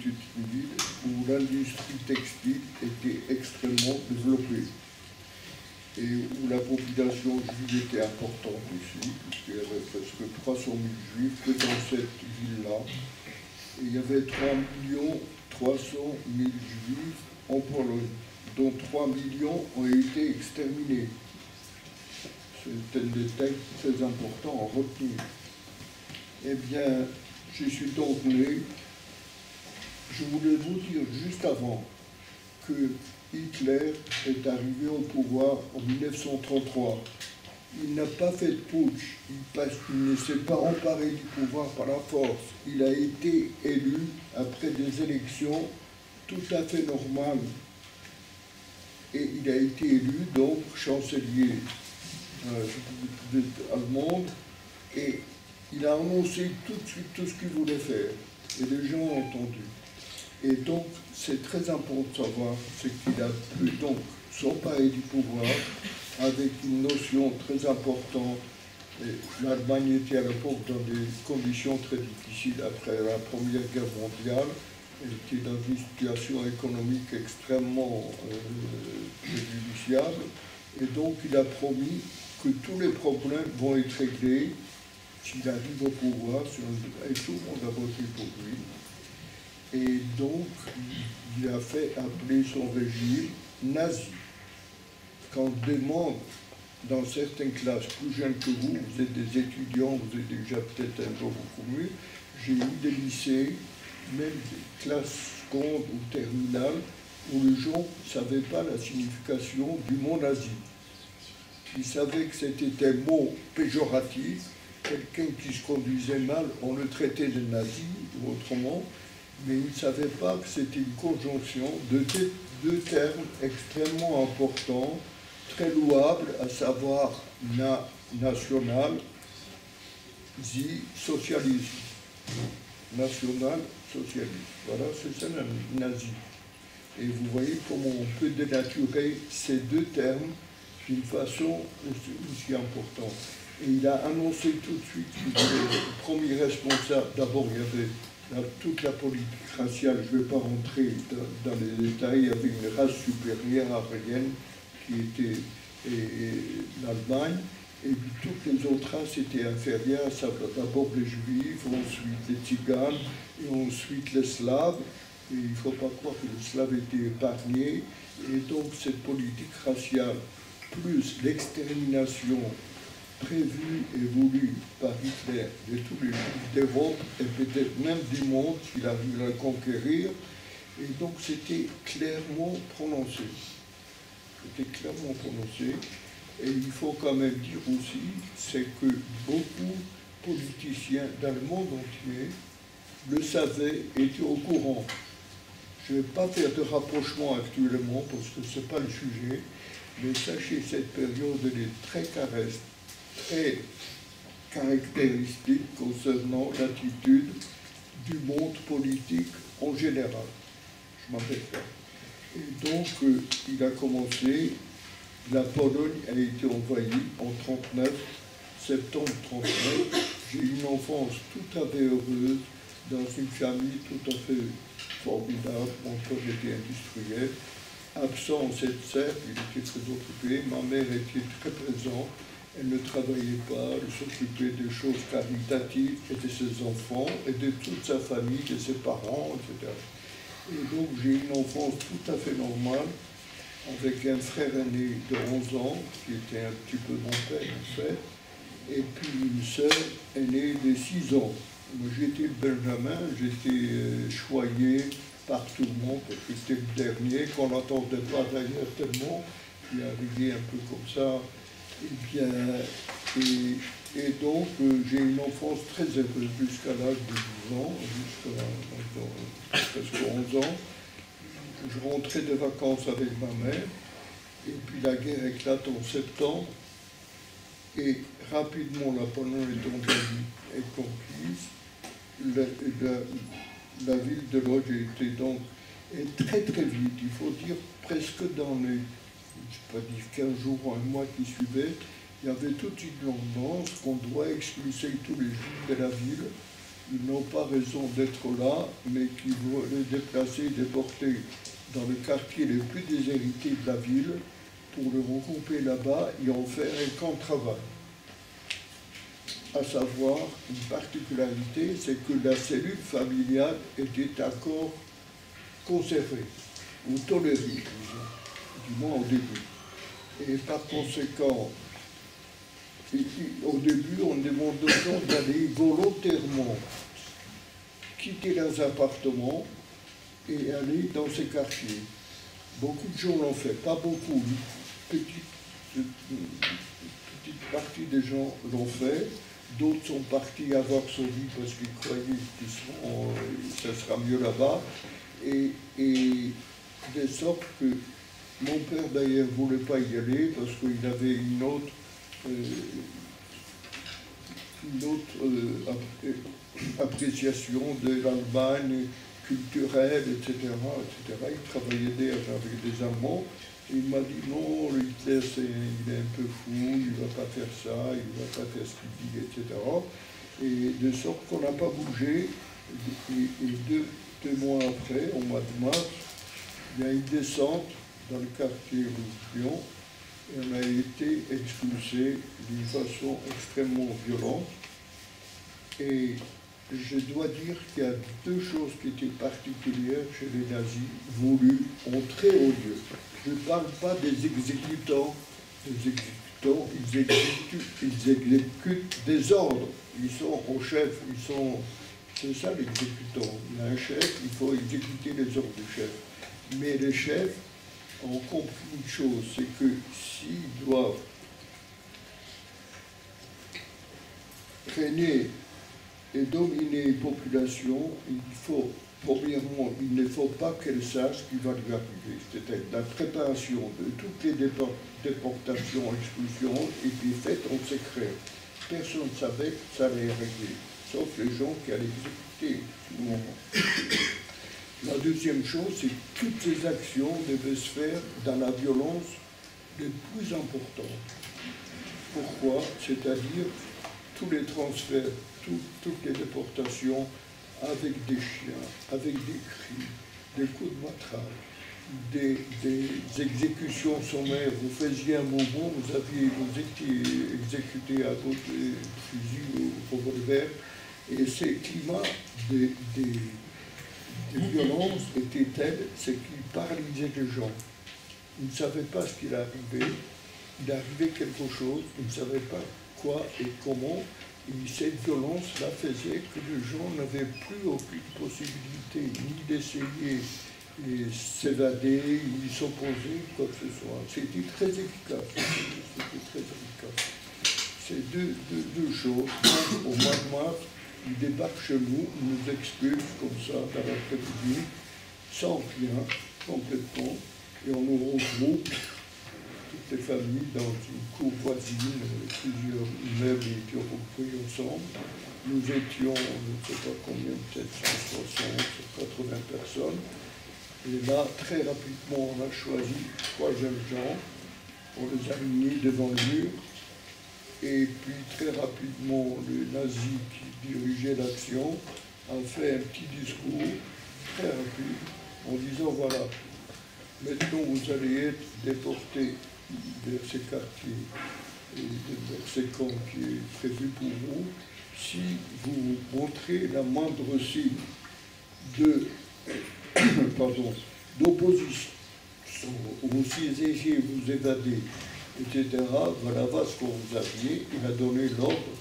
ville où l'industrie textile était extrêmement développée, et où la population juive était importante aussi, puisqu'il y avait presque 300 000 juifs que dans cette ville-là, et il y avait 3 300 000 juifs en Pologne, dont 3 millions ont été exterminés. C'est un détail très important à retenir. Eh bien, je suis donc né. Je voulais vous dire juste avant que Hitler est arrivé au pouvoir en 1933. Il n'a pas fait de putsch, il ne s'est pas emparé du pouvoir par la force. Il a été élu après des élections tout à fait normales. Et il a été élu donc chancelier allemande, et il a annoncé tout de suite tout ce qu'il voulait faire. Et les gens ont entendu. Et donc, c'est très important de savoir, c'est qu'il a pu donc s'emparer du pouvoir avec une notion très importante. L'Allemagne était à l'époque dans des conditions très difficiles après la Première Guerre mondiale. Elle était dans une situation économique extrêmement préjudiciable. Et donc, il a promis que tous les problèmes vont être réglés s'il arrive au pouvoir, et tout le monde a voté pour lui. Et donc, il a fait appeler son régime nazi. Quand on demande dans certaines classes plus jeunes que vous, vous êtes des étudiants, vous êtes déjà peut-être un peu beaucoup mieux, j'ai eu des lycées, même des classes secondes ou terminales, où les gens ne savaient pas la signification du mot nazi. Ils savaient que c'était un mot péjoratif, quelqu'un qui se conduisait mal, on le traitait de nazi ou autrement, mais ils ne savaient pas que c'était une conjonction de deux termes extrêmement importants, très louables, à savoir national socialisme, national-socialisme. Voilà, c'est ça le nazi. Et vous voyez comment on peut dénaturer ces deux termes d'une façon aussi importante. Et il a annoncé tout de suite qu'il était le premier responsable. D'abord, il y avait toute la politique raciale, je ne vais pas rentrer dans les détails, il y avait une race supérieure aryenne qui était l'Allemagne, et puis toutes les autres races étaient inférieures, d'abord les Juifs, ensuite les Tziganes, et ensuite les Slaves. Et il ne faut pas croire que les Slaves étaient épargnés. Et donc cette politique raciale, plus l'extermination prévue et voulue par Hitler de tous les Juifs d'Europe, et peut-être même du monde, s'il arrive à le conquérir, et donc c'était clairement prononcé. C'était clairement prononcé. Et il faut quand même dire aussi, c'est que beaucoup de politiciens dans le monde entier le savaient, étaient au courant. Je ne vais pas faire de rapprochement actuellement parce que ce n'est pas le sujet, mais sachez, cette période elle est très caractéristique concernant l'attitude du monde politique en général. Je m'en répète. Et donc, il a commencé, la Pologne a été envahie en 39, septembre 39. J'ai eu une enfance tout à fait heureuse, dans une famille tout à fait formidable. Mon père était industriel, absent en cette serre, il était très occupé. Ma mère était très présente, elle ne travaillait pas, elle s'occupait des choses caritatives et de ses enfants et de toute sa famille, de ses parents, etc. Et donc j'ai eu une enfance tout à fait normale, avec un frère aîné de 11 ans, qui était un petit peu mon père en fait, et puis une sœur aînée de 6 ans. Moi j'étais le Benjamin, j'étais choyé par tout le monde, parce que j'étais le dernier, qu'on n'entendait pas d'ailleurs tellement, il est arrivé un peu comme ça. Et bien, et donc j'ai eu une enfance très heureuse jusqu'à l'âge de 12 ans, jusqu'à presque 11 ans. Je rentrais de vacances avec ma mère, et puis la guerre éclate en septembre, et rapidement la Pologne est conquise. La ville de Lodz était donc très très vite, il faut dire presque dans les, je ne sais pas dire 15 jours ou un mois qui suivaient, il y avait toute une ordonnance qu'on doit expulser tous les Juifs de la ville. Ils n'ont pas raison d'être là, mais qui vont les déplacer, déporter dans le quartier les plus déshérités de la ville pour le regrouper là-bas et en faire un camp de travail. À savoir, une particularité, c'est que la cellule familiale était encore conservée, ou tolérée, du moins au début. Et par conséquent, au début, on demande aux gens d'aller volontairement quitter leurs appartements et aller dans ces quartiers. Beaucoup de gens l'ont fait, pas beaucoup, une petite partie des gens l'ont fait. D'autres sont partis à Varsovie parce qu'ils croyaient que ça sera mieux là-bas. Et de sorte que mon père d'ailleurs ne voulait pas y aller parce qu'il avait une autre appréciation de l'Allemagne culturelle, etc., etc. Il travaillait d'ailleurs avec des Allemands. Et il m'a dit non, Hitler, il est un peu fou, il ne va pas faire ça, il ne va pas faire ce qu'il dit, etc. Et de sorte qu'on n'a pas bougé. Et deux mois après, au mois de mars, il y a une descente dans le quartier où nous vivions, et on a été expulsés d'une façon extrêmement violente. Et je dois dire qu'il y a deux choses qui étaient particulières chez les nazis, voulues en très haut lieu. Je ne parle pas des exécutants. Les exécutants, ils exécutent des ordres. Ils sont au chef, c'est ça l'exécutant. Il y a un chef, il faut exécuter les ordres du chef. Mais les chefs ont compris une chose, c'est que s'ils doivent régner et dominer les populations, il faut, premièrement, il ne faut pas qu'elles sachent ce qui va lui arriver. C'est-à-dire la préparation de toutes les déportations, expulsions, était faite en secret. personne ne savait que ça allait arriver, sauf les gens qui allaient exécuter tout le moment. La deuxième chose, c'est que toutes ces actions devaient se faire dans la violence les plus importantes. Pourquoi? C'est-à-dire tous les transferts, toutes les déportations avec des chiens, avec des cris, des coups de matraque, des exécutions sommaires. Vous faisiez un mouvement, vous étiez exécuté à votre fusil au revolver, et ces climats des violences étaient tels, c'est qu'ils paralysaient les gens. Ils ne savaient pas ce qu'il arrivait, il arrivait quelque chose, ils ne savaient pas quoi et comment, et cette violence-là faisait que les gens n'avaient plus aucune possibilité ni d'essayer de s'évader, ni s'opposer, quoi que ce soit. C'était très efficace. C'était très efficace. C'est deux choses. Donc, au mois de mars, ils débarquent chez nous, ils nous expulsent comme ça dans l'après-midi, sans rien, complètement, et on nous regroupe, toutes les familles, dans une cour voisine, plusieurs immeubles étaient regroupés ensemble. Nous étions, je ne sais pas combien, peut-être 160, 80 personnes. Et là, très rapidement, on a choisi 3 jeunes gens, on les a mis devant le mur. Et puis très rapidement, le nazi qui dirigeait l'action a fait un petit discours très rapide en disant voilà, maintenant vous allez être déportés vers ces quartiers et vers ces camps qui est prévu pour vous si vous montrez la moindre signe d'opposition ou si vous essayez de vous évader, etc. Voilà ce qu'on vous aviez. Il a donné l'ordre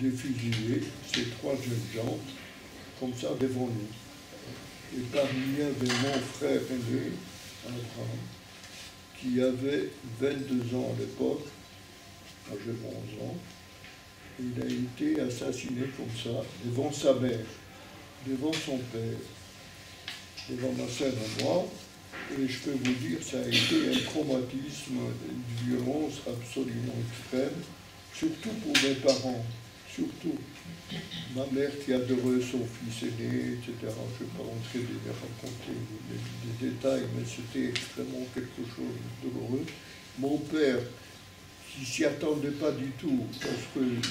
de fusiller ces 3 jeunes gens, comme ça, devant nous. Et parmi eux, il y avait mon frère aîné, Abraham, qui avait 22 ans à l'époque, âgé de 11 ans. Il a été assassiné comme ça, devant sa mère, devant son père, devant ma sœur et moi. Et je peux vous dire, ça a été un traumatisme, une violence absolument extrême, surtout pour mes parents, surtout. Ma mère qui adorait son fils aîné, etc. Je ne vais pas rentrer et raconter des détails, mais c'était extrêmement quelque chose de douloureux. Mon père, qui s'y attendait pas du tout, parce qu'il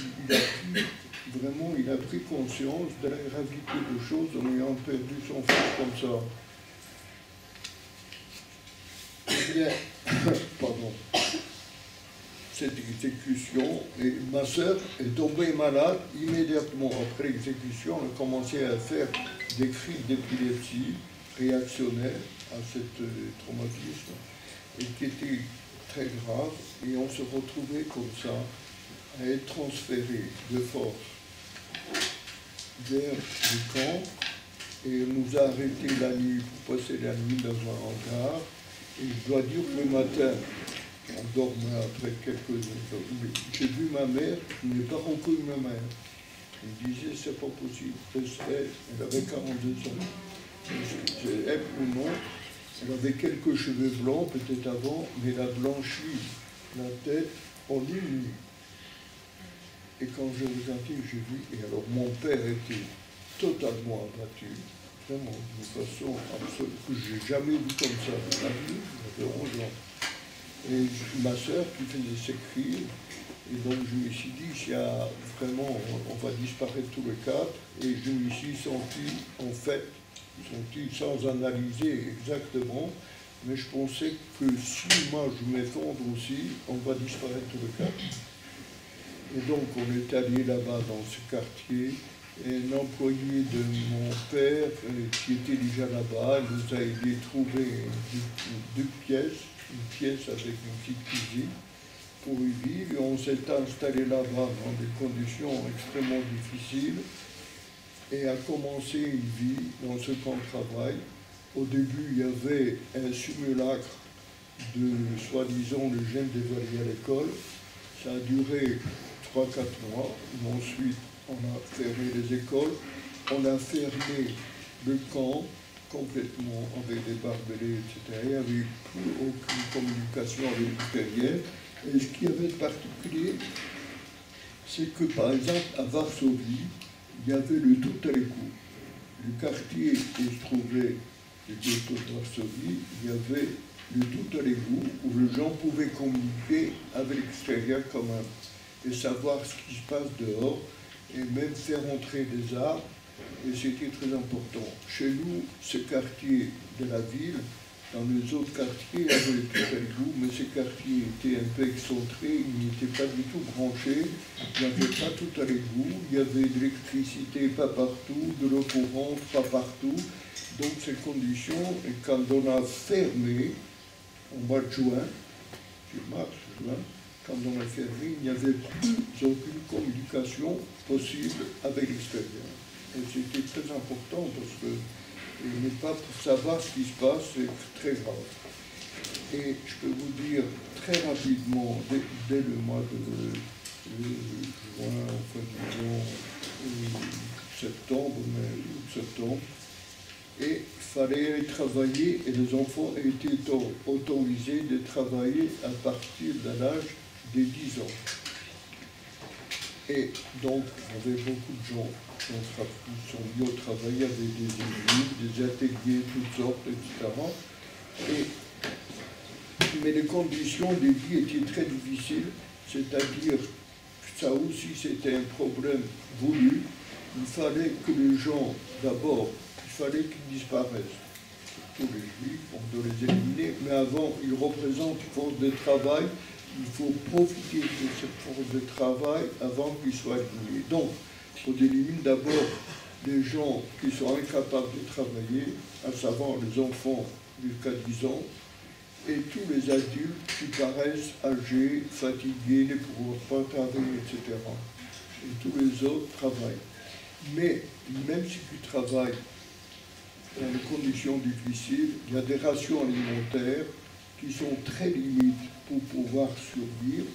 a pris conscience de la gravité des choses en ayant perdu son fils comme ça. Pardon. Cette exécution, et ma sœur est tombée malade immédiatement après l'exécution. Elle a commencé à faire des cris d'épilepsie réactionnaires à ce traumatisme, et qui était très grave, et on se retrouvait comme ça à être transféré de force vers le camp, et on nous a arrêtés la nuit pour passer la nuit dans un hangar. Et je dois dire que le matin, on dormait après quelques heures. J'ai vu ma mère, je n'ai pas reconnu ma mère. Il disait, c'est pas possible. Elle avait 42 ans. Elle ou non, elle avait quelques cheveux blancs, peut-être avant, mais elle a blanchi la tête en une nuit. Et quand je regardais, j'ai vu, et alors mon père était totalement abattu. Vraiment, d'une façon absolue, que je n'ai jamais vu comme ça dans ma vie, j'avais 11 ans. Et ma sœur qui faisait ses cris, et donc je me suis dit, s'il y a vraiment, on va disparaître tous les 4, et je me suis senti, en fait, sans analyser exactement, mais je pensais que si moi je m'effondre aussi, on va disparaître tous les 4. Et donc on est allé là-bas dans ce quartier, et un employé de mon père, qui était déjà là-bas, nous a aidé à trouver deux pièces, une pièce avec une petite cuisine pour y vivre. Et on s'est installé là-bas dans des conditions extrêmement difficiles et a commencé une vie dans ce camp de travail. Au début, il y avait un simulacre de, soi-disant, le jeune dévoilé à l'école. Ça a duré 3-4 mois. Et ensuite, on a fermé les écoles, on a fermé le camp complètement avec des barbelés, etc. Il n'y avait plus aucune communication avec l'extérieur. Et ce qui avait de particulier, c'est que, par exemple, à Varsovie, il y avait le tout à l'écoute. Le quartier où se trouvait le ghetto de Varsovie, il y avait le tout à l'égout où les gens pouvaient communiquer avec l'extérieur quand même et savoir ce qui se passe dehors et même faire entrer des arbres, et c'était très important. Chez nous, ce quartier de la ville, dans les autres quartiers, il y avait le tout à l'égout, mais ces quartiers étaient un peu excentrés, ils n'étaient pas du tout branchés, il n'y avait pas tout à l'égout, il y avait de l'électricité pas partout, de l'eau courante pas partout. Donc ces conditions, et quand on a fermé, au mois de juin, quand on a fermé, il n'y avait plus aucune communication possible avec l'extérieur. Et c'était très important parce que ne pas savoir ce qui se passe, c'est très grave. Et je peux vous dire très rapidement, dès le mois de juin, enfin disons septembre, et il fallait aller travailler, et les enfants étaient autorisés de travailler à partir de l'âge des 10 ans. Et donc, il y avait beaucoup de gens qui sont mis au travail avec des usines, des ateliers, toutes sortes, etc. Mais les conditions de vie étaient très difficiles, c'est-à-dire que ça aussi c'était un problème voulu. Il fallait que les gens, d'abord, il fallait qu'ils disparaissent. Tous les juifs, on doit les éliminer, mais avant, ils représentent une force de travail. Il faut profiter de cette force de travail avant qu'ils soient éliminés. Donc, on élimine d'abord les gens qui sont incapables de travailler, à savoir les enfants jusqu'à 10 ans, et tous les adultes qui paraissent âgés, fatigués, ne pourront pas travailler, etc. Et tous les autres travaillent. Mais même si tu travailles dans des conditions difficiles, il y a des rations alimentaires qui sont très limites pour pouvoir survivre.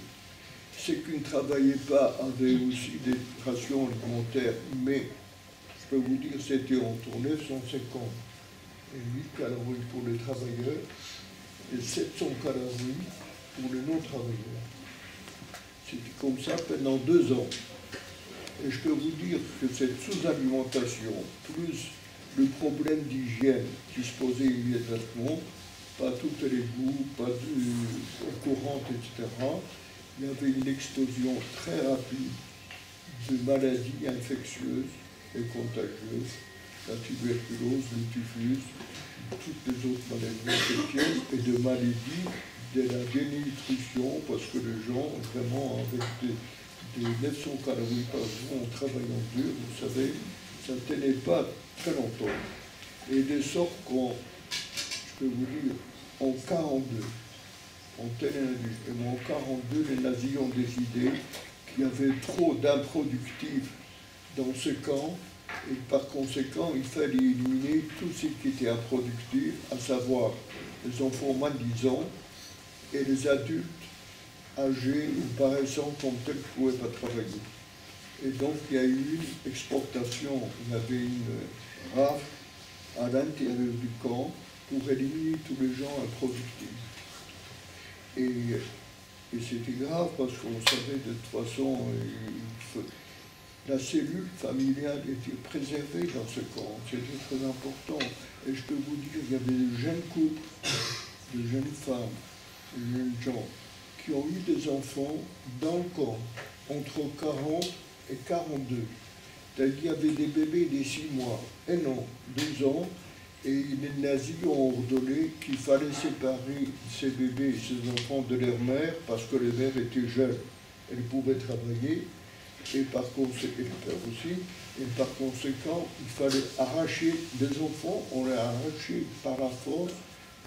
Ceux qui ne travaillaient pas avaient aussi des rations alimentaires, mais je peux vous dire c'était entre 950 et 8 calories pour les travailleurs et 700 calories pour les non-travailleurs. C'était comme ça pendant 2 ans. Et je peux vous dire que cette sous-alimentation, plus le problème d'hygiène qui se posait immédiatement, pas toutes les égouts, pas d'eau courante, etc., il y avait une explosion très rapide de maladies infectieuses et contagieuses, la tuberculose, le typhus, toutes les autres maladies infectieuses et de maladies de la dénutrition, parce que les gens, vraiment, avec des 900 calories par jour en travaillant dur, vous savez, ça ne tenait pas très longtemps. Et de sorte qu'on, je peux vous dire, en 1942, en 1942, les nazis ont décidé qu'il y avait trop d'improductifs dans ce camp, et par conséquent, il fallait éliminer tout ce qui était improductif, à savoir les enfants moins de 10 ans et les adultes âgés ou paraissant comme tels qui ne pouvaient pas travailler. Et donc, il y a eu une exportation, il y avait une rafle à l'intérieur du camp pour éliminer tous les gens improductifs. Et c'était grave parce qu'on savait de toute façon, la cellule familiale était préservée dans ce camp, c'était très important. Et je peux vous dire, il y avait de jeunes couples, de jeunes femmes, de jeunes gens qui ont eu des enfants dans le camp, entre 40 et 42. C'est-à-dire qu'il y avait des bébés des 6 mois, 1 an, 2 ans, et les nazis ont ordonné qu'il fallait séparer ces bébés et ces enfants de leur mère parce que les mères étaient jeunes, elles pouvaient travailler, et par conséquent, et les pères aussi, et par conséquent, il fallait arracher les enfants, on les a arrachés par la force,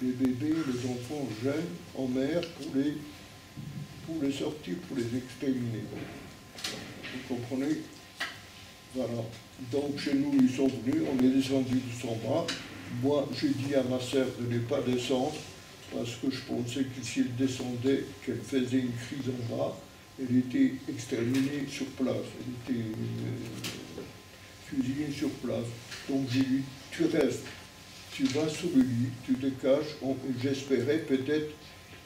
les bébés, les enfants jeunes en mer pour les sortir, pour les exterminer. Vous comprenez? Voilà. Donc chez nous, ils sont venus, on est descendu de 100 bras. Moi, j'ai dit à ma sœur de ne pas descendre, parce que je pensais que si elle descendait, qu'elle faisait une crise en bas, elle était exterminée sur place, elle était fusillée sur place. Donc j'ai dit, tu restes, tu vas sous le lit, tu te caches, j'espérais peut-être,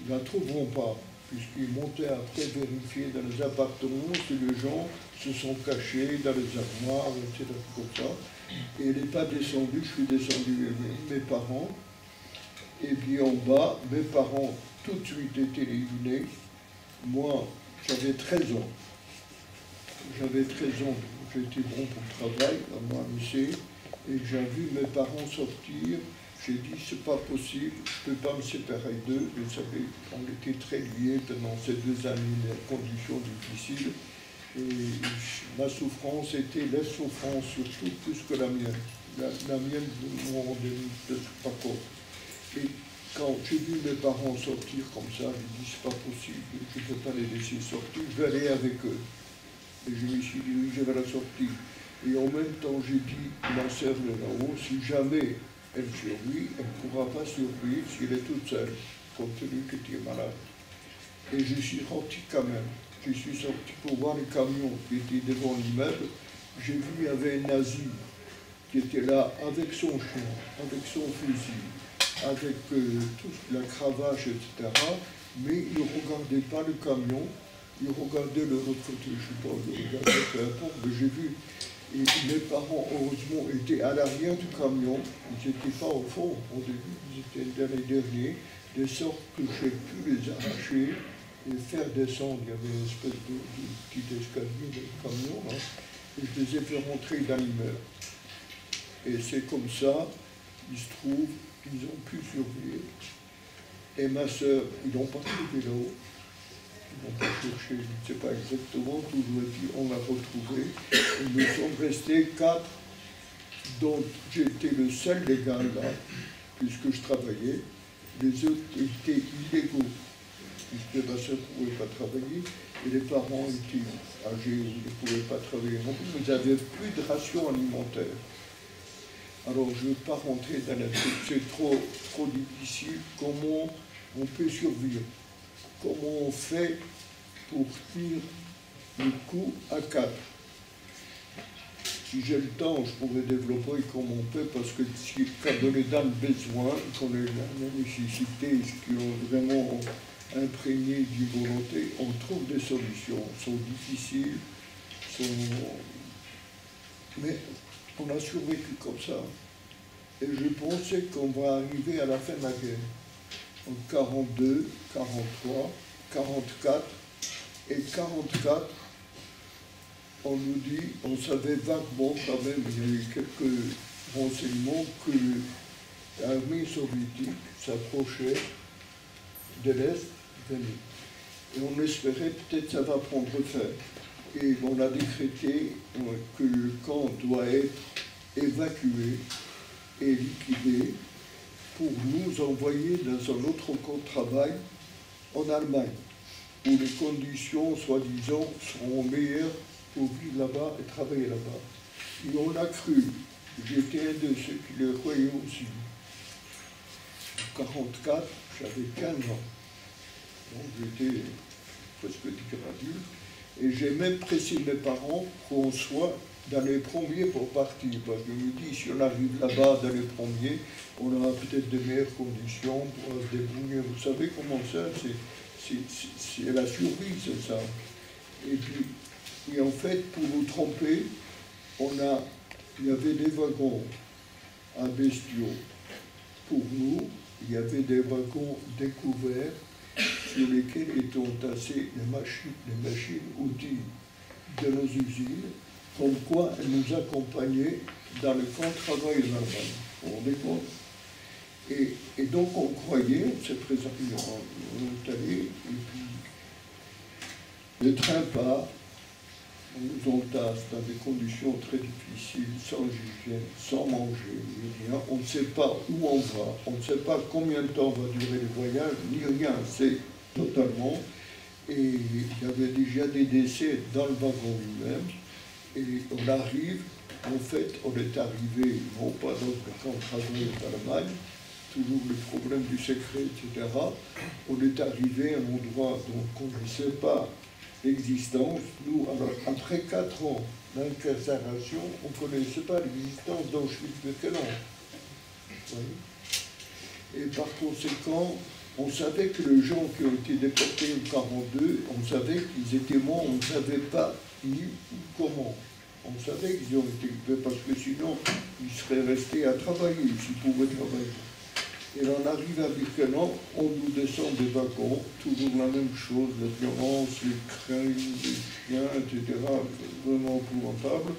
ils ne la trouveront pas. puisqu'ils montaient après vérifier dans les appartements si les gens se sont cachés dans les armoires, etc. comme ça. Et elle n'est pas descendue, je suis descendu avec mes parents. Et puis en bas, mes parents tout de suite étaient éliminés. Moi, j'avais 13 ans. J'avais 13 ans, j'étais bon pour le travail, à moi, lycée, et j'ai vu mes parents sortir. J'ai dit, c'est pas possible, je ne peux pas me séparer d'eux. Vous savez, on était très liés pendant ces 2 années, les conditions difficiles. Et ma souffrance était la souffrance surtout plus que la mienne. La mienne, je m'en rendais pas compte. Et quand j'ai vu mes parents sortir comme ça, j'ai dit, c'est pas possible, je ne peux pas les laisser sortir, je vais aller avec eux. Et je me suis dirigé vers la sortie. Et en même temps, j'ai dit, ma sœur est là-haut, si jamais elle survit, elle ne pourra pas survivre si elle est toute seule, compte tenu qu'elle était malade. Et je suis sorti quand même. Je suis sorti pour voir les camions qui étaient devant l'immeuble. J'ai vu, il y avait un nazi qui était là avec son chien, avec son fusil, avec toute la cravache, etc. Mais il ne regardait pas le camion, il regardait le autre côté, je ne sais pas, il regardait peu importe, mais j'ai vu. Et mes parents, heureusement, étaient à l'arrière du camion, ils n'étaient pas au fond au début, ils étaient dans les derniers, de sorte que j'ai pu les arracher et faire descendre. Il y avait une espèce de petit escalier de camion, hein, et je les ai fait rentrer dans l'immeuble. Et c'est comme ça, il se trouve qu'ils ont pu survivre. Et ma sœur, ils n'ont pas trouvé là-haut. Ils n'ont pas cherché, je ne sais pas exactement, toujours dit, on l'a retrouvé. Et nous sommes restés 4, dont j'étais le seul légal là, puisque je travaillais. Les autres étaient illégaux, puisque ma sœur ne pouvait pas travailler, et les parents étaient âgés, ils ne pouvaient pas travailler non plus, mais ils n'avaient plus de ration alimentaire. Alors je ne veux pas rentrer dans la truc, c'est trop difficile. Comment on peut survivre? Comment on fait pour tenir le coup à 4? Si j'ai le temps, je pourrais développer comme on peut, parce que quand on est dans le besoin, quand on est dans la nécessité, ce qui ont vraiment imprégné d'une volonté, on trouve des solutions. Elles sont difficiles, mais on a survécu comme ça. Et je pensais qu'on va arriver à la fin de la guerre. En 42, 43, 44 et 44, on nous dit, on savait vaguement quand même, il y a eu quelques renseignements que l'armée soviétique s'approchait de l'Est, et on espérait peut-être que ça va prendre fin. Et on a décrété que le camp doit être évacué et liquidé pour nous envoyer dans un autre camp de travail en Allemagne, où les conditions, soi-disant, seront meilleures pour vivre là-bas et travailler là-bas. Et on a cru, j'étais un de ceux qui le croyaient aussi. En 1944, j'avais 15 ans, donc j'étais presque adulte, et j'ai même pressé mes parents qu'on soit dans les premiers pour partir, parce que je me dis, si on arrive là-bas dans les premiers, on aura peut-être de meilleures conditions pour se débrouiller. Vous savez comment ça, c'est la survie, c'est ça. Et puis, et en fait, pour nous tromper, il y avait des wagons à bestiaux. Pour nous, il y avait des wagons découverts sur lesquels étaient entassées les machines, outils de nos usines, comme quoi elles nous accompagnaient dans le camp de travail en Allemagne. Vous vous rendez compte? Et donc on croyait, on s'est présenté, on est allé, et puis le train part, on nous entasse dans des conditions très difficiles, sans hygiène, sans manger, ni rien. On ne sait pas où on va, on ne sait pas combien de temps va durer le voyage, ni rien, c'est totalement. Et il y avait déjà des décès dans le wagon lui-même. Et on arrive, en fait, on est arrivé, non pas dans le camp de travail d'Allemagne, toujours le problème du secret, etc. On est arrivé à un endroit dont on ne connaissait pas l'existence. Nous, alors, après 4 ans d'incarcération, on ne connaissait pas l'existence d'Auschwitz-Birkenau. Et par conséquent, On savait que les gens qui ont été déportés en 1942, on savait qu'ils étaient morts, on ne savait pas ni comment. On savait qu'ils ont été déportés parce que sinon, ils seraient restés à travailler, s'ils pouvaient travailler. Et là, on arrive à Birkenau, on nous descend des wagons, toujours la même chose, la violence, les crimes, les chiens, etc., vraiment épouvantable.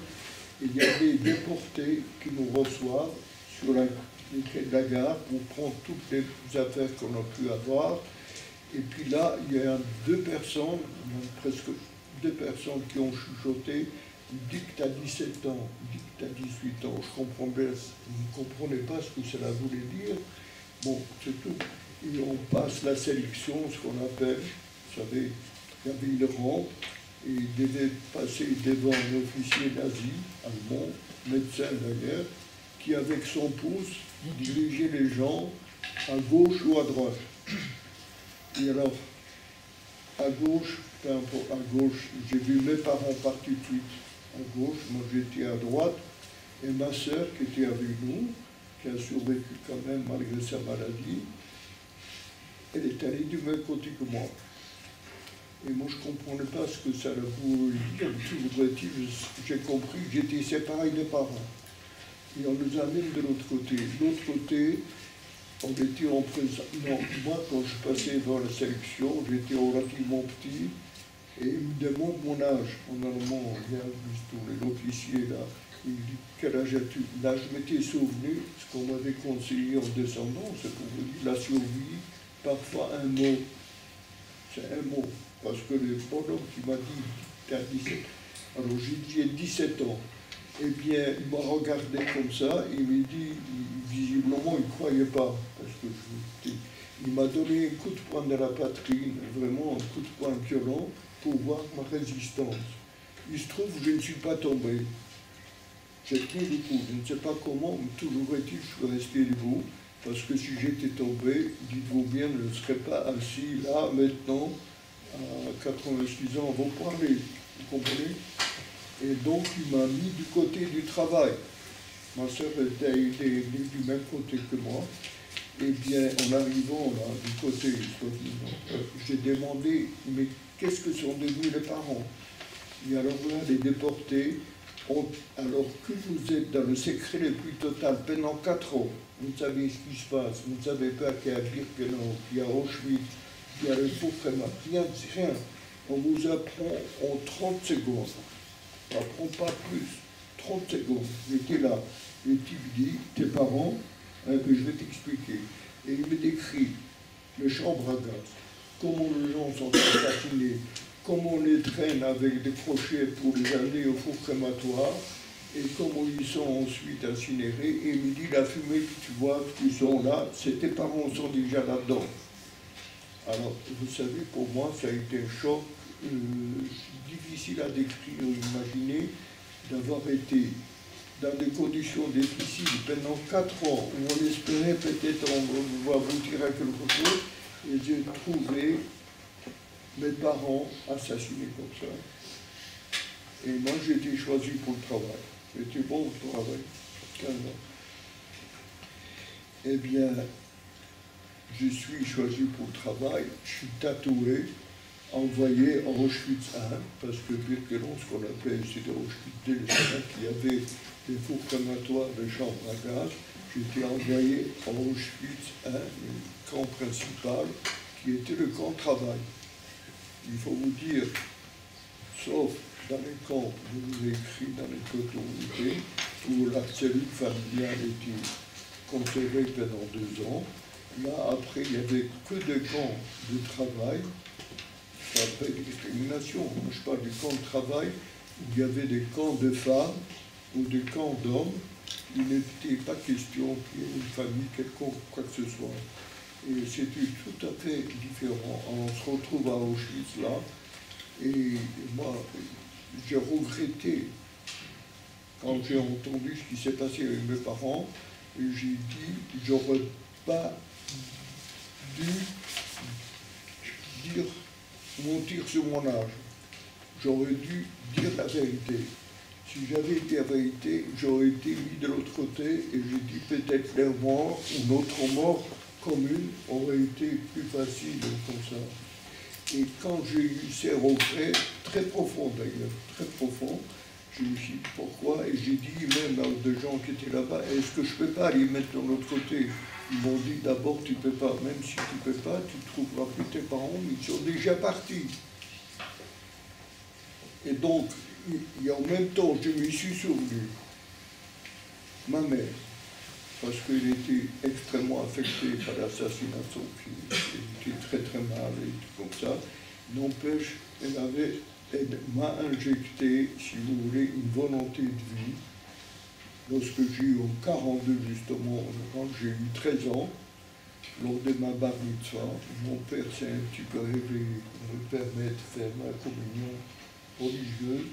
Et il y a des déportés qui nous reçoivent sur les quais de la gare pour prendre toutes les affaires qu'on a pu avoir. Et puis là, il y a presque deux personnes qui ont chuchoté. Dit que tu as 17 ans, dit que tu as 18 ans. Je ne comprenais pas ce que cela voulait dire. Bon, c'est tout. Et on passe la sélection, ce qu'on appelle, vous savez, il y avait une rampe, et il devait passer devant un officier nazi, allemand, médecin d'ailleurs, qui avec son pouce dirigeait les gens à gauche ou à droite. Et alors, à gauche, j'ai vu mes parents partir tout de suite à gauche, moi j'étais à droite, et ma sœur qui était avec nous, qui a survécu quand même malgré sa maladie, elle est allée du même côté que moi. Et moi je ne comprenais pas ce que ça voulait dire, toujours est-il, j'ai compris que j'étais séparé des parents. Et on nous amène de l'autre côté. De l'autre côté, on était en présence. Non, moi quand je passais dans la sélection, j'étais relativement petit, et il me demande mon âge. En allemand, il y a l'officier là. Il me dit, quel âge as-tu? Là, je m'étais souvenu, ce qu'on m'avait conseillé en descendant, c'est pour vous dire, la survie, parfois un mot. C'est un mot. Parce que le bonhomme qui m'a dit, tu as 17. Alors j'ai dit, j'ai 17 ans. Eh bien, il m'a regardé comme ça, il m'a dit, visiblement, il ne croyait pas. Parce que il m'a donné un coup de poing dans la poitrine, vraiment un coup de poing violent, pour voir ma résistance. Il se trouve que je ne suis pas tombé. J'ai tenu le coup, je ne sais pas comment, mais toujours est-il, je suis resté debout, parce que si j'étais tombé, dites-vous bien, je ne serais pas assis là, maintenant, à 86 ans, à vous parler, vous comprenez? Et donc, il m'a mis du côté du travail. Ma soeur était du même côté que moi. Eh bien, en arrivant là, du côté, j'ai demandé, mais qu'est-ce que sont devenus les parents? Et alors là, les déportés, alors que vous êtes dans le secret le plus total pendant 4 ans, vous savez ce qui se passe, vous ne savez pas qu'il y a Birkenau, qu'il y a Auschwitz, qu'il y a le Fouquemat, rien. On vous apprend en 30 secondes. On n'apprend pas plus. 30 secondes. J'étais là. Et tu me dis, tes parents, que je vais t'expliquer. Et il me décrit les chambres à gaz, comment les gens sont assassinés, comment on les traîne avec des crochets pour les amener au four crématoire, et comment ils sont ensuite incinérés. Et il me dit, la fumée que tu vois, qui sont là, tes parents sont déjà là-dedans. Alors, vous savez, pour moi, ça a été un choc difficile à décrire, imaginer, d'avoir été dans des conditions difficiles pendant 4 ans, où on espérait peut-être on va aboutir à quelque chose, et j'ai trouvé mes parents assassinés comme ça. Et moi, j'ai été choisi pour le travail. J'étais bon au travail, 15 ans. Eh bien, je suis choisi pour le travail, je suis tatoué, envoyé en Auschwitz 1, parce que Birkenau, ce qu'on appelait, c'était Auschwitz 2, il y avait des fours crématoires, des chambres à gaz. J'étais envoyé en Auschwitz 1, le camp principal, qui était le camp de travail. Il faut vous dire, sauf dans les camps, je vous ai écrit dans les autorités, où la cellule familiale était conservée pendant 2 ans. Là, après, il n'y avait que des camps de travail, ça s'appelle discrimination. Moi, je parle du camp de travail, où il y avait des camps de femmes ou des camps d'hommes. Il n'était pas question qu'il y ait une famille quelconque, quoi que ce soit. Et c'était tout à fait différent. On se retrouve à Auschwitz, là, et moi, j'ai regretté, quand j'ai entendu ce qui s'est passé avec mes parents, et j'ai dit, j'aurais pas dû mentir sur mon âge. J'aurais dû dire la vérité. Si j'avais dit la vérité, j'aurais été mis de l'autre côté et j'ai dit peut-être leur mort ou notre mort commune aurait été plus facile comme ça. Et quand j'ai eu ces regrets, très profonds d'ailleurs, très profonds, je me suis dit pourquoi, et j'ai dit même à des gens qui étaient là-bas, est-ce que je ne peux pas les mettre de l'autre côté? Ils m'ont dit d'abord tu ne peux pas, même si tu ne peux pas, tu ne trouveras plus tes parents, ils sont déjà partis. Et donc, et en même temps, je me suis souvenu, ma mère, parce qu'elle était extrêmement affectée par l'assassinat de son fils, elle était très très mal et tout comme ça, n'empêche, elle m'a injecté, si vous voulez, une volonté de vie. Lorsque j'ai eu en 42, justement, quand j'ai eu 13 ans, lors de ma bar mitzvah, mon père s'est un petit peu réveillé pour me permettre de faire ma communion religieuse.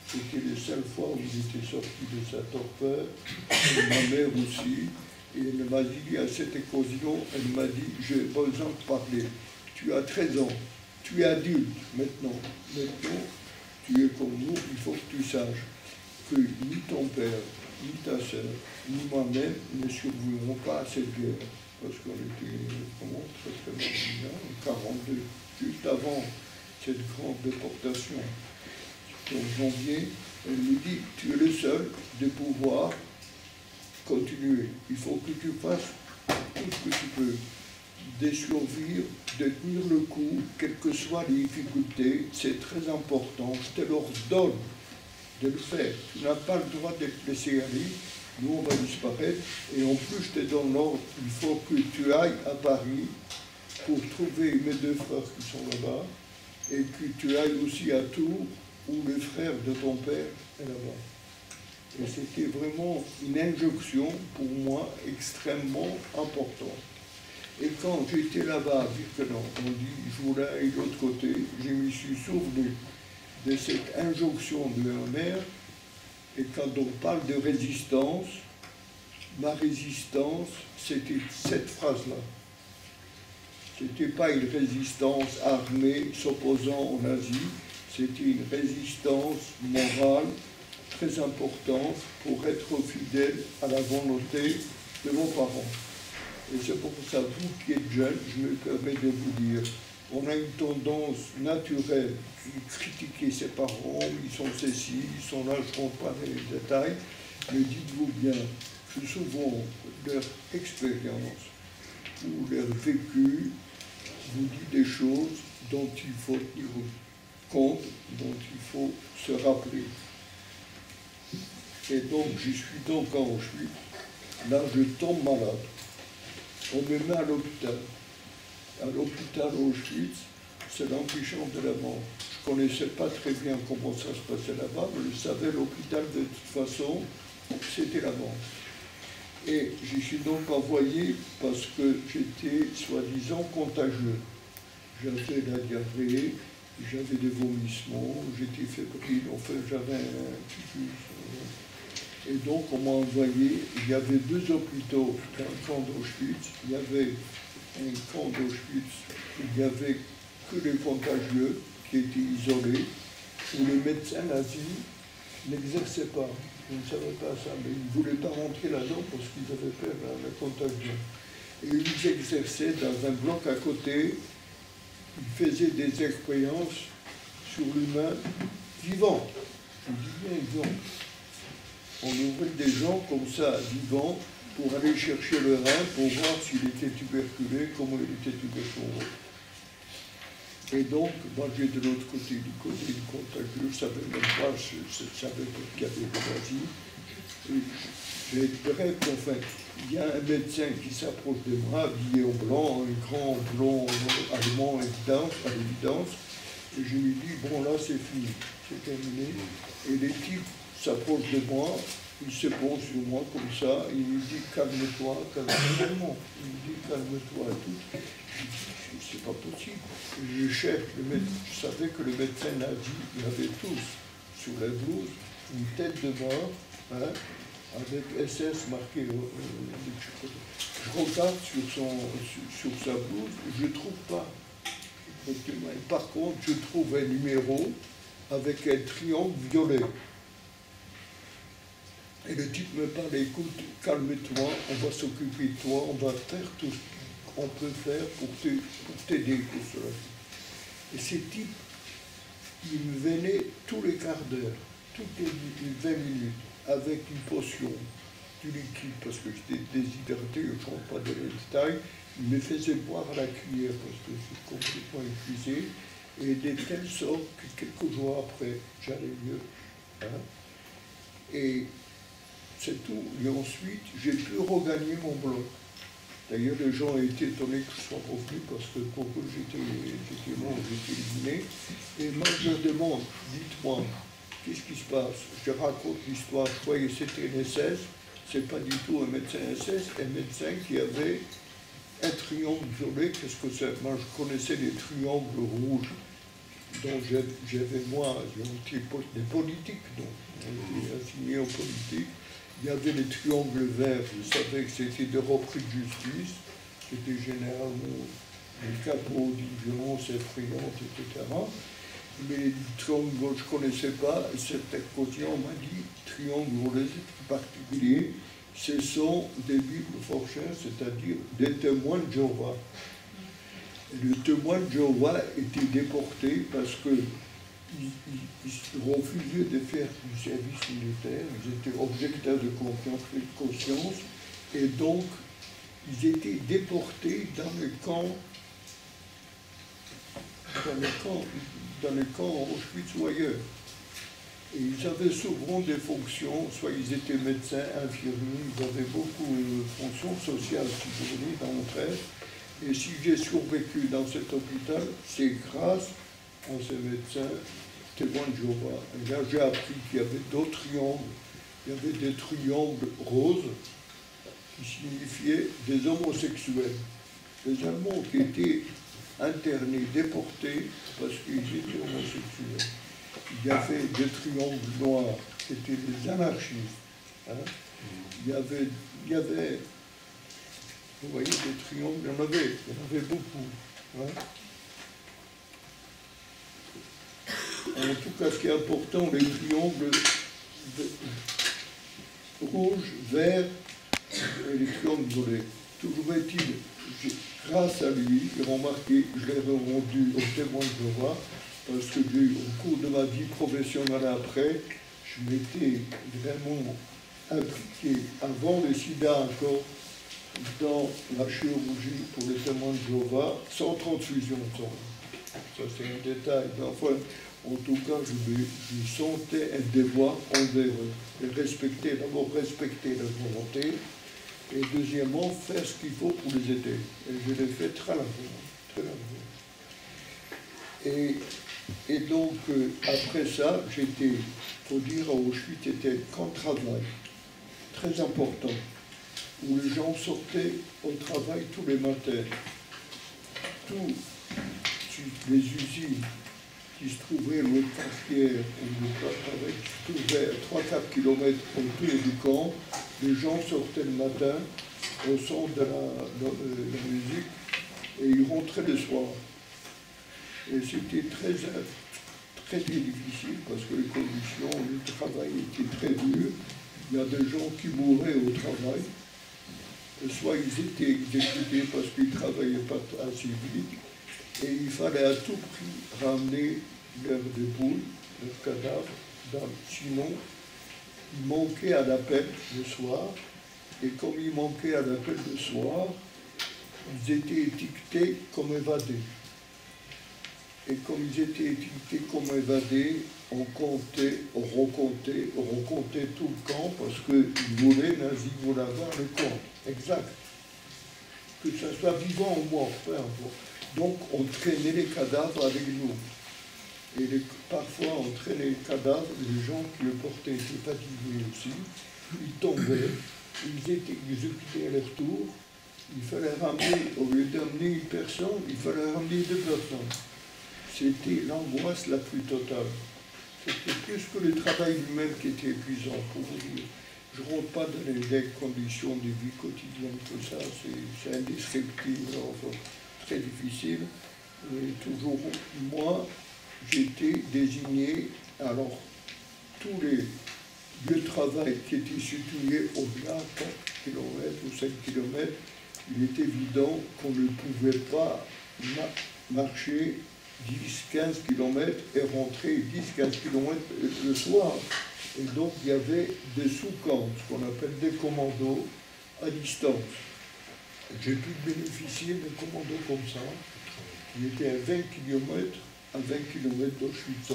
C'était la seule fois où il était sorti de sa torpeur, et ma mère aussi. Et elle m'a dit, à cette occasion, elle m'a dit, j'ai besoin de parler. Tu as 13 ans, tu es adulte maintenant. Maintenant, tu es comme nous, il faut que tu saches que ni ton père, ni ta sœur, ni moi-même ne survivrons pas à cette guerre. Parce qu'on était vraiment très très mal en 42, juste avant cette grande déportation. En janvier, elle me dit, tu es le seul de pouvoir continuer. Il faut que tu fasses tout ce que tu peux, de survivre, de tenir le coup, quelles que soient les difficultés, c'est très important. Je te l'ordonne de le faire. Tu n'as pas le droit d'être laissé aller. Nous, on va disparaître. Et en plus, je te donne l'ordre, il faut que tu ailles à Paris pour trouver mes deux frères qui sont là-bas et que tu ailles aussi à Tours où le frère de ton père est là-bas. Et c'était vraiment une injonction pour moi extrêmement importante. Et quand j'étais là-bas, vu que non, on dit je voulais aller de l'autre côté, je me suis souvenu de cette injonction de ma mère. Et quand on parle de résistance, ma résistance, c'était cette phrase-là. Ce n'était pas une résistance armée s'opposant aux nazis, c'était une résistance morale très importante pour être fidèle à la volonté de vos parents. Et c'est pour ça, vous qui êtes jeunes, je me permets de vous dire, on a une tendance naturelle de critiquer ses parents, ils sont ceci, ils sont là, je ne rentre pas dans les détails, mais dites-vous bien que souvent leur expérience ou leur vécu vous dit des choses dont il faut tenir compte, dont il faut se rappeler. Et donc, je suis donc en Auschwitz, là je tombe malade, on me met à l'hôpital. À l'hôpital Auschwitz, c'est l'antichambre de la mort. Je ne connaissais pas très bien comment ça se passait là-bas, mais je savais l'hôpital de toute façon, c'était la mort. Et j'y suis donc envoyé parce que j'étais soi-disant contagieux. J'avais la diarrhée, j'avais des vomissements, j'étais fébrile, enfin j'avais un typhus. Et donc on m'a envoyé, il y avait deux hôpitaux dans le camp d'Auschwitz, il y avait un camp d'Auschwitz où il n'y avait que les contagieux qui étaient isolés, où les médecins nazis n'exerçaient pas. Ils ne savaient pas ça, mais ils ne voulaient pas rentrer là-dedans parce qu'ils avaient peur de la contagion. Et ils exerçaient dans un bloc à côté, ils faisaient des expériences sur l'humain vivant. Je dis bien vivant. On ouvrait des gens comme ça, vivants, pour aller chercher le rein, pour voir s'il était tuberculeux, comment il était tuberculeux. Et donc, moi j'ai de l'autre côté du contagieux, je ne savais même pas, je savais qu'il y avait des nazis. J'ai bref, enfin, il y a un médecin qui s'approche de moi, habillé en blanc, un grand blond allemand à l'évidence, et je lui dis, bon là c'est fini, c'est terminé. Et les types s'approchent de moi, il se pose sur moi comme ça, il me dit calme-toi, calme-toi, il me dit calme-toi et tout. Je dis, c'est pas possible. Je cherche le médecin, je savais que le médecin nazi, il avait tous sur la blouse une tête de mort, hein, avec SS marqué. Je regarde sur sa blouse, je ne trouve pas. Par contre, je trouve un numéro avec un triangle violet. Et le type me parle, écoute, calme-toi, on va s'occuper de toi, on va faire tout ce qu'on peut faire pour t'aider pour cela. Et ces types, ils me venaient tous les quarts d'heure, toutes les 20 minutes, avec une potion, du liquide, parce que j'étais déshydraté, je ne rentre pas dans les détails, ils me faisaient boire à la cuillère, parce que je suis complètement épuisé, et de telle sorte que quelques jours après, j'allais mieux. Hein. Et c'est tout. Et ensuite, j'ai pu regagner mon bloc. D'ailleurs, les gens ont été étonnés que je sois revenu parce que pour eux, j'étais éliminé. Et moi, je leur demande, dites-moi, qu'est-ce qui se passe? Je raconte l'histoire. Je croyais que c'était un SS. C'est pas du tout un médecin SS, un médecin qui avait un triangle violet. Qu'est-ce que c'est? Moi, je connaissais les triangles rouges. Donc j'avais moi, des politiques, donc j'étais assigné aux politiques. Il y avait les triangles verts, je savais que c'était des repris de justice, c'était généralement des capots d'une violence effrayante, etc. Mais les triangles que je ne connaissais pas, cet quotient m'a dit, triangles particuliers, ce sont des Bibles forchères, c'est-à-dire des témoins de Jéhovah. Le témoin de Jéhovah était déporté parce qu'ils refusaient de faire du service militaire, ils étaient objecteurs de conscience, et donc ils étaient déportés dans le camp Auschwitz ou ailleurs. Et ils avaient souvent des fonctions, soit ils étaient médecins, infirmiers, ils avaient beaucoup de fonctions sociales, si vous voulez, dans notre ère. Et si j'ai survécu dans cet hôpital, c'est grâce à ces médecins témoins de Jéhovah. Et là, j'ai appris qu'il y avait d'autres triangles. Il y avait des triangles roses qui signifiaient des homosexuels. Des Allemands qui étaient internés, déportés parce qu'ils étaient homosexuels. Il y avait des triangles noirs qui étaient des anarchistes. Hein. Il y avait vous voyez, des triangles, il y en avait beaucoup. Hein. En tout cas, ce qui est important, les triangles rouges, verts et les triangles violets. Toujours est-il, grâce à lui, j'ai remarqué, je l'ai rendu au témoin de Jéhovah, parce que au cours de ma vie professionnelle après, je m'étais vraiment impliqué, avant le sida encore, dans la chirurgie pour les témoins de Jéhovah, sans transfusion. Ça, c'est un détail. Mais enfin, en tout cas, je sentais un devoir envers eux. D'abord respecter leur volonté, et deuxièmement, faire ce qu'il faut pour les aider. Et je l'ai fait très largement. Très largement. Et donc, après ça, j'étais, il faut dire, à Auschwitz, c'était un camp de travail très important, où les gens sortaient au travail tous les matins. Toutes les usines qui se trouvaient l'autre quartier, où le travail qui se trouvait à 3-4 km autour du camp, les gens sortaient le matin au son de la musique et ils rentraient le soir. Et c'était très, très difficile parce que les conditions du travail étaient très dures. Il y a des gens qui mouraient au travail. Soit ils étaient exécutés parce qu'ils ne travaillaient pas assez vite, et il fallait à tout prix ramener leurs dépouilles, leurs cadavres, sinon ils manquaient à l'appel le soir, et comme ils manquaient à l'appel le soir, ils étaient étiquetés comme évadés. Et comme ils étaient étiquetés comme évadés, on comptait, on recomptait tout le camp parce qu'ils voulaient, nazis voulaient avoir le compte. Exact. Que ça soit vivant ou mort, peu importe. Donc on traînait les cadavres avec nous. Et parfois on traînait les cadavres, les gens qui le portaient étaient fatigués aussi. Ils tombaient, ils étaient exécutés à leur tour. Il fallait ramener, au lieu d'amener une personne, il fallait ramener 2 personnes. C'était l'angoisse la plus totale. C'était plus que le travail lui-même qui était épuisant, pour vous dire. Je ne rentre pas dans les conditions de vie quotidienne, tout ça, c'est indescriptible, enfin, très difficile. Et toujours, moi, j'étais désigné, alors, tous les lieu de travail qui était situé au-delà de 4 km ou 5 km, il est évident qu'on ne pouvait pas marcher 10-15 km et rentrer 10-15 km le soir. Et donc il y avait des sous-camps, ce qu'on appelle des commandos à distance. J'ai pu bénéficier d'un commando comme ça, qui était à 20 km, à 20 km d'Auschwitz.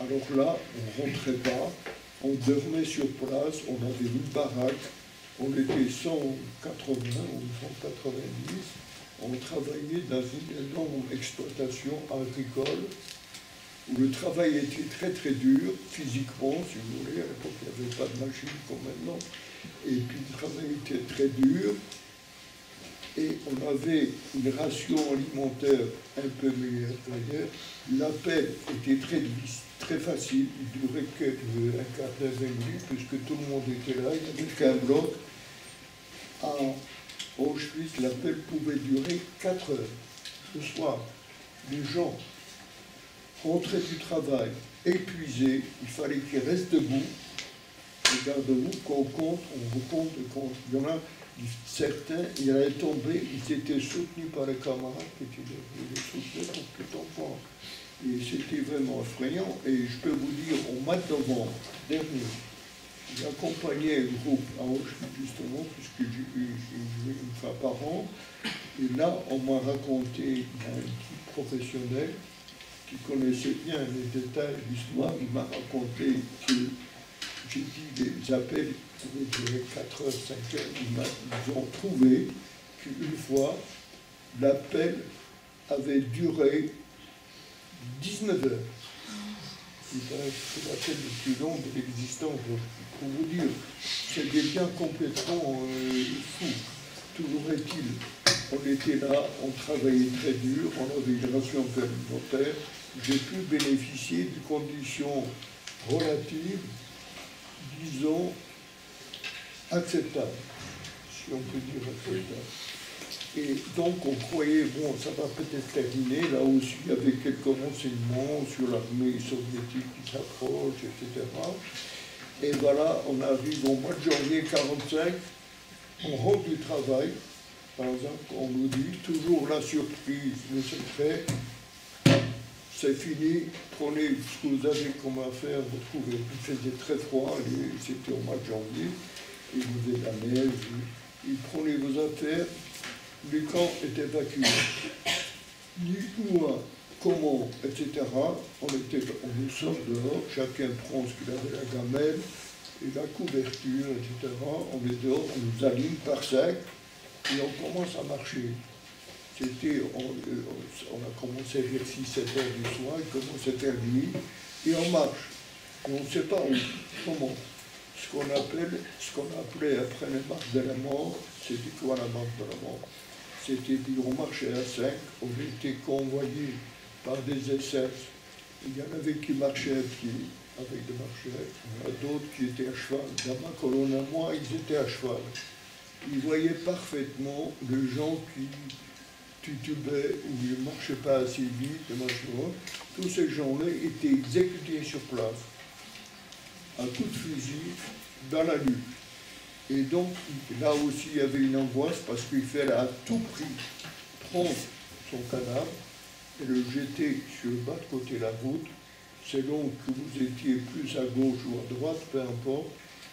Alors là, on ne rentrait pas, on dormait sur place, on avait une baraque, on était 180 ou 190, on travaillait dans une énorme exploitation agricole, où le travail était très très dur, physiquement, si vous voulez, à l'époque il n'y avait pas de machine comme maintenant, et puis le travail était très dur, et on avait une ration alimentaire un peu meilleure d'ailleurs. L'appel était très facile, il durait un quart d'heure, 20 minutes, puisque tout le monde était là, il n'y avait qu'un bloc. À Auschwitz, l'appel pouvait durer 4 heures. Le soir, les gens rentraient du travail épuisés, il fallait qu'ils restent debout. Regardez-vous, quand on compte, il y en a certains, ils allaient tomber, ils étaient soutenus par les camarades qui les soutenaient pour tout enfant. Et c'était vraiment effrayant. Et je peux vous dire, au mois de novembre dernier, j'accompagnais un groupe à Auschwitz justement, puisque j'ai joué une fois par an. Et là, on m'a raconté un type professionnel qui connaissait bien les détails de l'histoire. Il m'a raconté que j'ai dit les appels avaient duré 4 heures, 5 heures. Ils ont trouvé qu'une fois, l'appel avait duré 19 heures. Il paraît que c'est l'appel le plus long de l'existence. Pour vous dire, c'est des biens complètement fous. Toujours est-il, on était là, on travaillait très dur, on avait une ration alimentaire. J'ai pu bénéficier de conditions relatives, disons, acceptables, si on peut dire acceptables. Et donc on croyait, bon, ça va peut-être terminer, là aussi il y avait quelques renseignements sur l'armée soviétique qui s'approche, etc. Et voilà, on arrive au mois de janvier 1945, on rentre du travail, par exemple, on nous dit, toujours la surprise, le secret, c'est fini, prenez ce que vous avez comme affaire, vous trouvez. Il faisait très froid, c'était au mois de janvier, il y avait la neige, et prenez vos affaires, les camps étaient évacués. Ni où, comment, etc. On nous sort dehors, chacun prend ce qu'il avait, la gamelle, et la couverture, etc. On est dehors, on nous aligne par sac, et on commence à marcher. On a commencé vers 6-7 heures du soir, il commence à faire nuit, et on marche. Et on ne sait pas où, comment. Ce qu'on appelait après la marche de la mort, c'était quoi la marche de la mort? C'était qu'on marchait à 5, on était convoyés par des SS. Il y en avait qui marchaient à pied, avec des marchettes, il y en a d'autres qui étaient à cheval. Dans ma colonne à moi, ils étaient à cheval. Ils voyaient parfaitement les gens qui titubaient ou qui ne marchaient pas assez vite, tous ces gens-là étaient exécutés sur place, à coups de fusil, dans la lutte. Et donc, là aussi, il y avait une angoisse parce qu'il fallait à tout prix prendre son cadavre et le jeter sur le bas de côté de la route, selon que vous étiez plus à gauche ou à droite, peu importe,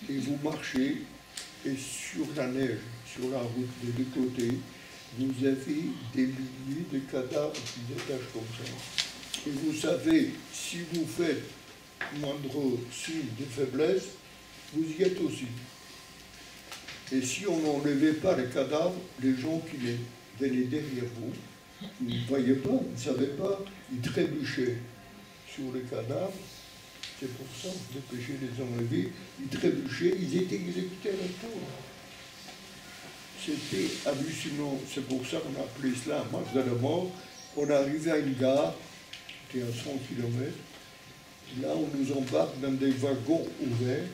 et vous marchez, et sur la neige, sur la route des deux côtés, vous avez des milliers de cadavres qui détachent comme ça. Et vous savez, si vous faites moindre signe de faiblesse, vous y êtes aussi. Et si on n'enlevait pas les cadavres, les gens qui venaient derrière vous, ils ne voyaient pas, ils ne savaient pas, ils trébuchaient sur les cadavres. C'est pour ça que dépêchaient de les enlever. Ils trébuchaient, ils étaient exécutés à la tour. C'était hallucinant. C'est pour ça qu'on a appelé cela un marche de la mort. On est arrivé à une gare, c'était à 100 km. Là, on nous embarque dans des wagons ouverts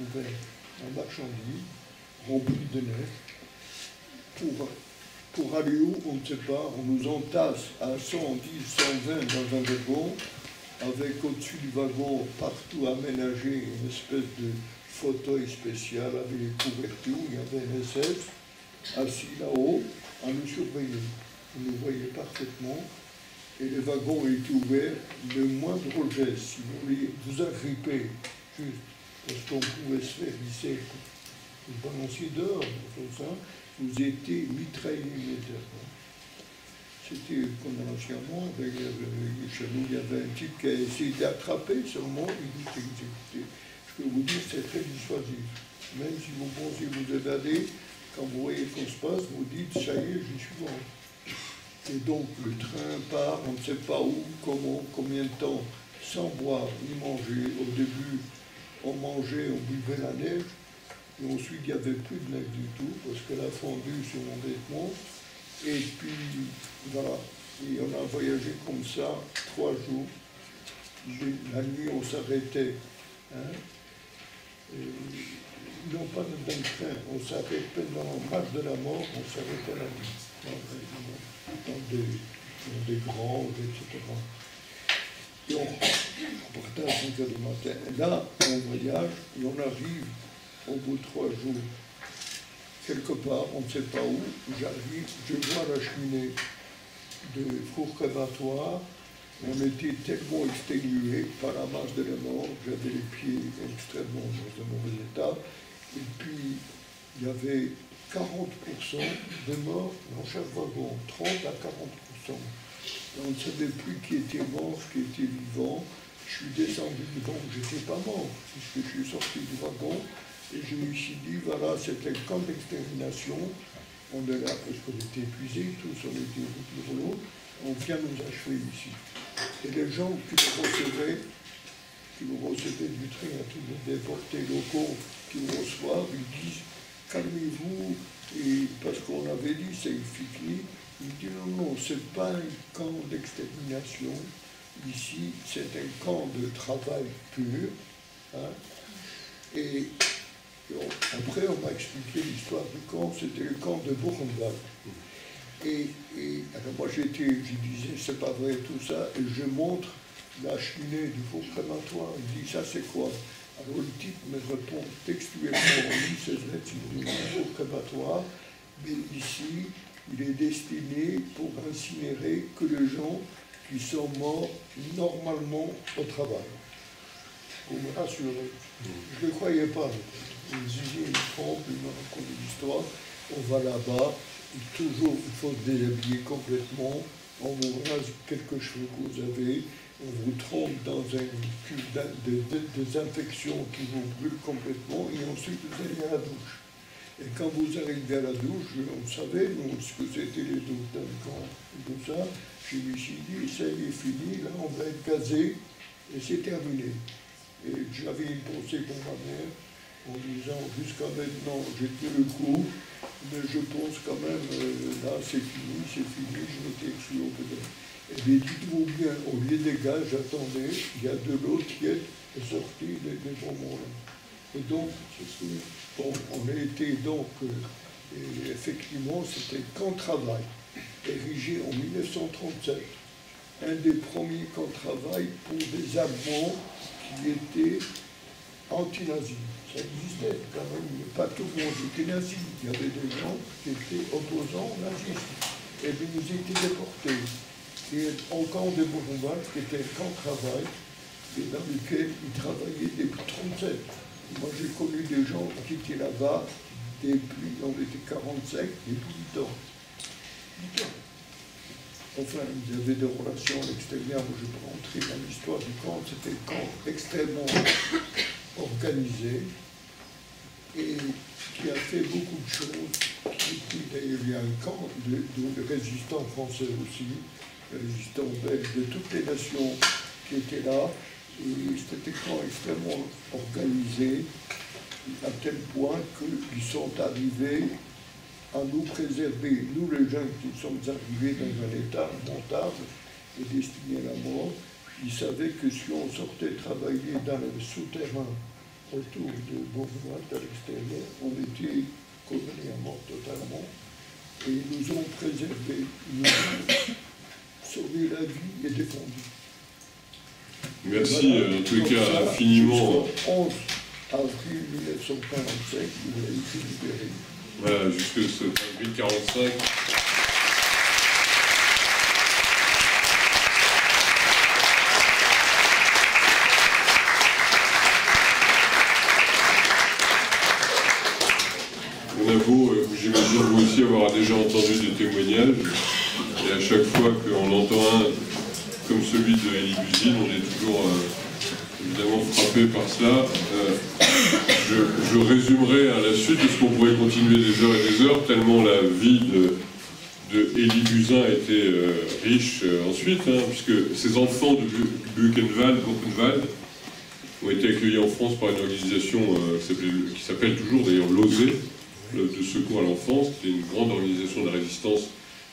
en marchandises, remplis de neige. Pour aller où, on ne sait pas. On nous entasse à 110, 120 dans un wagon. avec au-dessus du wagon, partout aménagé, une espèce de fauteuil spécial avec les couvertures. Il y avait un SF assis là-haut à nous surveiller. Vous nous voyez parfaitement. Et le wagon est ouvert. Le moindre geste, si vous voulez, vous agrippez, juste parce qu'on pouvait se faire hisser, vous balanciez dehors, comme ça, vous étiez mitraillé immédiatement. C'était condamnationnement. Chez nous, il y avait un type qui a essayé d'attraper seulement, il était exécuté. Je peux vous dire, c'est très dissuasif. Même si vous pensez vous évader, quand vous voyez qu'on se passe, vous dites, ça y est, j'y suis mort. Et donc, le train part, on ne sait pas où, comment, combien de temps, sans boire ni manger. Au début, on mangeait, on buvait la neige, et ensuite, il n'y avait plus de neige du tout, parce qu'elle a fondu sur mon vêtement. Et puis, voilà, et on a voyagé comme ça 3 jours. La nuit, on s'arrêtait. Hein, non pas dans le train, on s'arrêtait pendant la marche de la mort, on s'arrêtait la nuit, dans des grands, etc. Et on partait à 5 h du matin. Et là, on voyage et on arrive au bout de 3 jours. Quelque part, on ne sait pas où, j'arrive, je vois la cheminée de four crématoire. On était tellement exténués par la masse de la mort, j'avais les pieds extrêmement dans un mauvais état. Et puis, il y avait 40% de morts dans chaque wagon, 30 à 40%. Et on ne savait plus qui était mort, qui était vivant. Je suis descendu du wagon, je n'étais pas mort, puisque je suis sorti du wagon. Et je me suis dit, voilà, c'était le camp d'extermination. On est là parce qu'on était épuisés, tous on était au bout du rouleau. On vient nous achever ici. Et les gens qui vous recevaient du train à tous les déportés locaux qui vous reçoivent, ils disent, calmez-vous, et parce qu'on avait dit, c'est fini. Ils disent, non, non, ce n'est pas un camp d'extermination. Ici, c'est un camp de travail pur. Hein. Et après, on m'a expliqué l'histoire du camp, c'était le camp de Buchenwald. Et alors moi je disais, c'est pas vrai tout ça, et je montre la cheminée du four crématoire, il dit, ça c'est quoi? Alors le type me répond textuellement, oui, c'est vrai, c'est du four crématoire, mais ici, il est destiné pour incinérer que les gens qui sont morts normalement au travail. Pour me rassurer. Je ne le croyais pas. Les usines trompent, ils me racontent l'histoire, on va là-bas, toujours, il faut se déshabiller complètement, on vous rase quelques cheveux que vous avez, on vous trompe dans un cube de désinfection qui vous brûle complètement, et ensuite vous allez à la douche. Et quand vous arrivez à la douche, on savait, nous, ce que c'était les douches dans le camp, et tout ça, je me suis dit, ça y est fini, là on va être gazé, et c'est terminé. Et j'avais une pensée pour ma mère, en disant, jusqu'à maintenant, j'ai tenu le coup, mais je pense quand même, là, c'est fini, je m'étais exclu au peut-être. Eh bien, dites-vous bien, au lieu des gaz, j'attendais, il y a de l'eau tiède sortie des bonbons-là. Et donc, bon, on a été donc, et effectivement, c'était le camp de travail, érigé en 1937, un des premiers camps de travail pour des Allemands qui étaient anti-nazis. Ça existait quand même, mais pas tout le monde était nazi. Il y avait des gens qui étaient opposants au nazisme. Et puis nous étions déportés. Et au camp de Buchenwald, qui était un camp de travail, et dans lequel ils travaillaient depuis 1937. Moi j'ai connu des gens qui étaient là-bas depuis, on était 45, depuis 8 ans. 8 ans. Enfin, ils avaient des relations à l'extérieur, je ne vais pas rentrer dans l'histoire du camp, c'était un camp extrêmement organisé et qui a fait beaucoup de choses. D'ailleurs, il y a un camp de résistants français aussi, de résistants belges de toutes les nations qui étaient là, et c'était un camp extrêmement organisé, à tel point qu'ils sont arrivés à nous préserver, nous les jeunes qui sommes arrivés dans un état montable et destiné à la mort. Ils savaient que si on sortait travailler dans le souterrain autour de Buchenwald, à l'extérieur, on était condamnés à mort totalement. Et ils nous ont préservés, ils nous ont sauvé la vie et défendu. Merci Voilà. en tous les Comme cas ça, infiniment. jusqu'au 11 avril 1945, il a été libéré. Voilà, jusque ce avril 45. On a beau, j'imagine vous aussi avoir déjà entendu des témoignages, et à chaque fois qu'on entend un comme celui de Elie Buzyn, on est toujours évidemment frappé par cela. Je résumerai à la suite, parce qu'on pourrait continuer des heures et des heures, tellement la vie de Elie Buzyn a été riche ensuite, hein, puisque ses enfants de Buchenwald ont été accueillis en France par une organisation qui s'appelle toujours d'ailleurs l'OSE, de secours à l'enfance, qui est une grande organisation de la résistance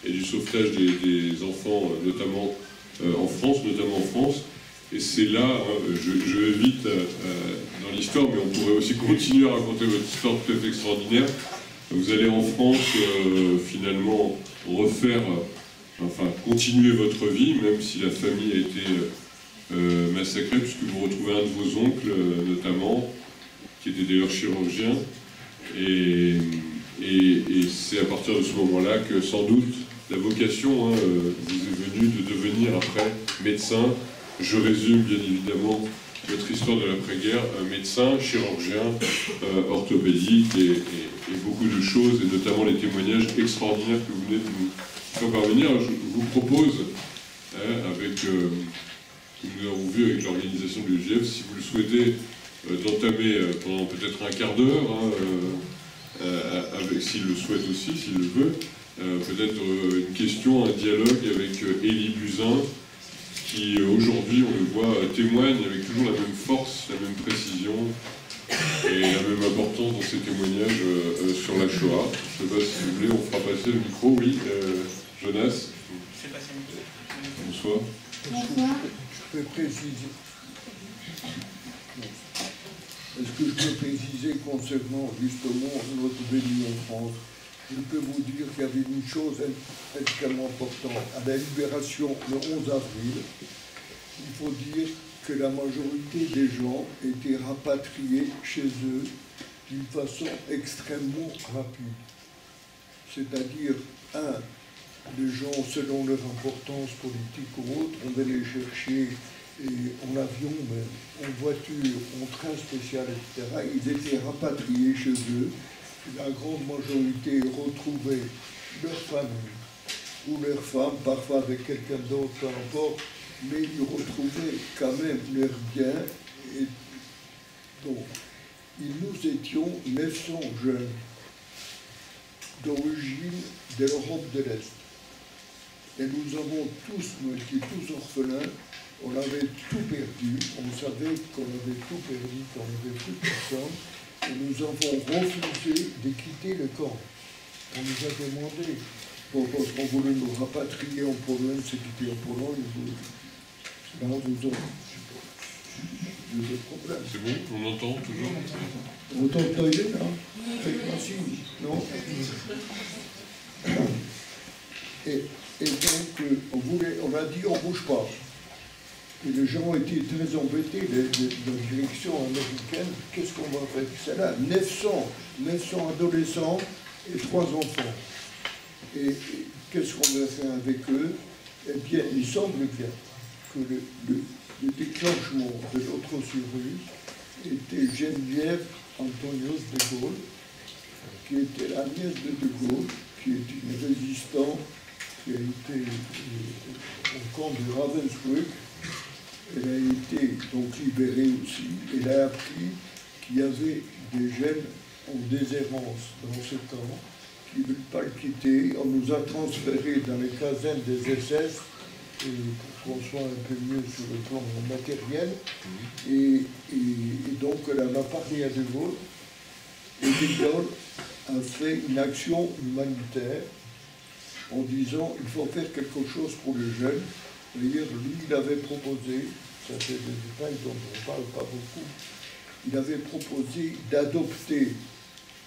et du sauvetage des enfants, notamment en France. Et c'est là, je vais vite dans l'histoire, mais on pourrait aussi continuer à raconter votre histoire tout à fait extraordinaire. Vous allez en France finalement refaire, continuer votre vie, même si la famille a été massacrée, puisque vous retrouvez un de vos oncles, notamment, qui était d'ailleurs chirurgien. Et c'est à partir de ce moment-là que, sans doute, la vocation vous est venue de devenir après médecin. Je résume bien évidemment votre histoire de l'après-guerre, médecin, chirurgien, orthopédique et beaucoup de choses, et notamment les témoignages extraordinaires que vous venez de nous faire parvenir. Je vous propose, avec, nous avons vu avec l'organisation du GF, si vous le souhaitez, d'entamer pendant peut-être un quart d'heure, s'il le souhaite aussi, s'il le veut, peut-être une question, un dialogue avec Elie Buzyn, qui aujourd'hui, on le voit, témoigne avec toujours la même force, la même précision et la même importance dans ses témoignages sur la Shoah. Je ne sais pas si vous voulez, on fera passer le micro, oui. Jonas. Bonsoir. Je peux préciser. Est-ce que je peux préciser concernant justement notre venue en France? Je peux vous dire qu'il y avait une chose extrêmement importante. À la libération le 11 avril, il faut dire que la majorité des gens étaient rapatriés chez eux d'une façon extrêmement rapide. C'est-à-dire, les gens, selon leur importance politique ou autre, on venait les chercher en avion, mais en voiture, en train spécial, etc. Ils étaient rapatriés chez eux. La grande majorité retrouvait leur famille ou leur femme, parfois avec quelqu'un d'autre, peu importe, mais ils retrouvaient quand même leurs biens. Et donc, nous étions 900 jeunes d'origine de l'Europe de l'Est. Et nous avons tous, nous étions tous orphelins, on avait tout perdu, on savait qu'on avait tout perdu, qu'on n'avait plus personne. Et nous avons refusé de quitter le camp. On nous a demandé, parce qu'on voulait nous rapatrier en Pologne, c'est quitter en Pologne, là on nous a des problèmes. C'est bon, on entend toujours. On t'entend là? Faites-moi signe, non? Et donc, on a dit on ne bouge pas. Et les gens étaient très embêtés, la direction américaine, qu'est-ce qu'on va faire? C'est là, 900 adolescents et 3 enfants. Et qu'est-ce qu'on va faire avec eux? Eh bien, il semble bien que le déclenchement de notre survie était Geneviève Antonios de Gaulle, qui était la nièce de Gaulle, qui est une résistante, qui a été au camp de Ravensbrück. Elle a été donc libérée aussi. Elle a appris qu'il y avait des jeunes en déshérence dans ce camp qui ne veulent pas le quitter. On nous a transférés dans les casernes des SS pour qu'on soit un peu mieux sur le plan matériel. Et donc elle en a parlé à De Gaulle. Et De Gaulle a fait une action humanitaire en disant il faut faire quelque chose pour les jeunes. D'ailleurs, lui, il avait proposé, ça c'est des détails dont on ne parle pas beaucoup, il avait proposé d'adopter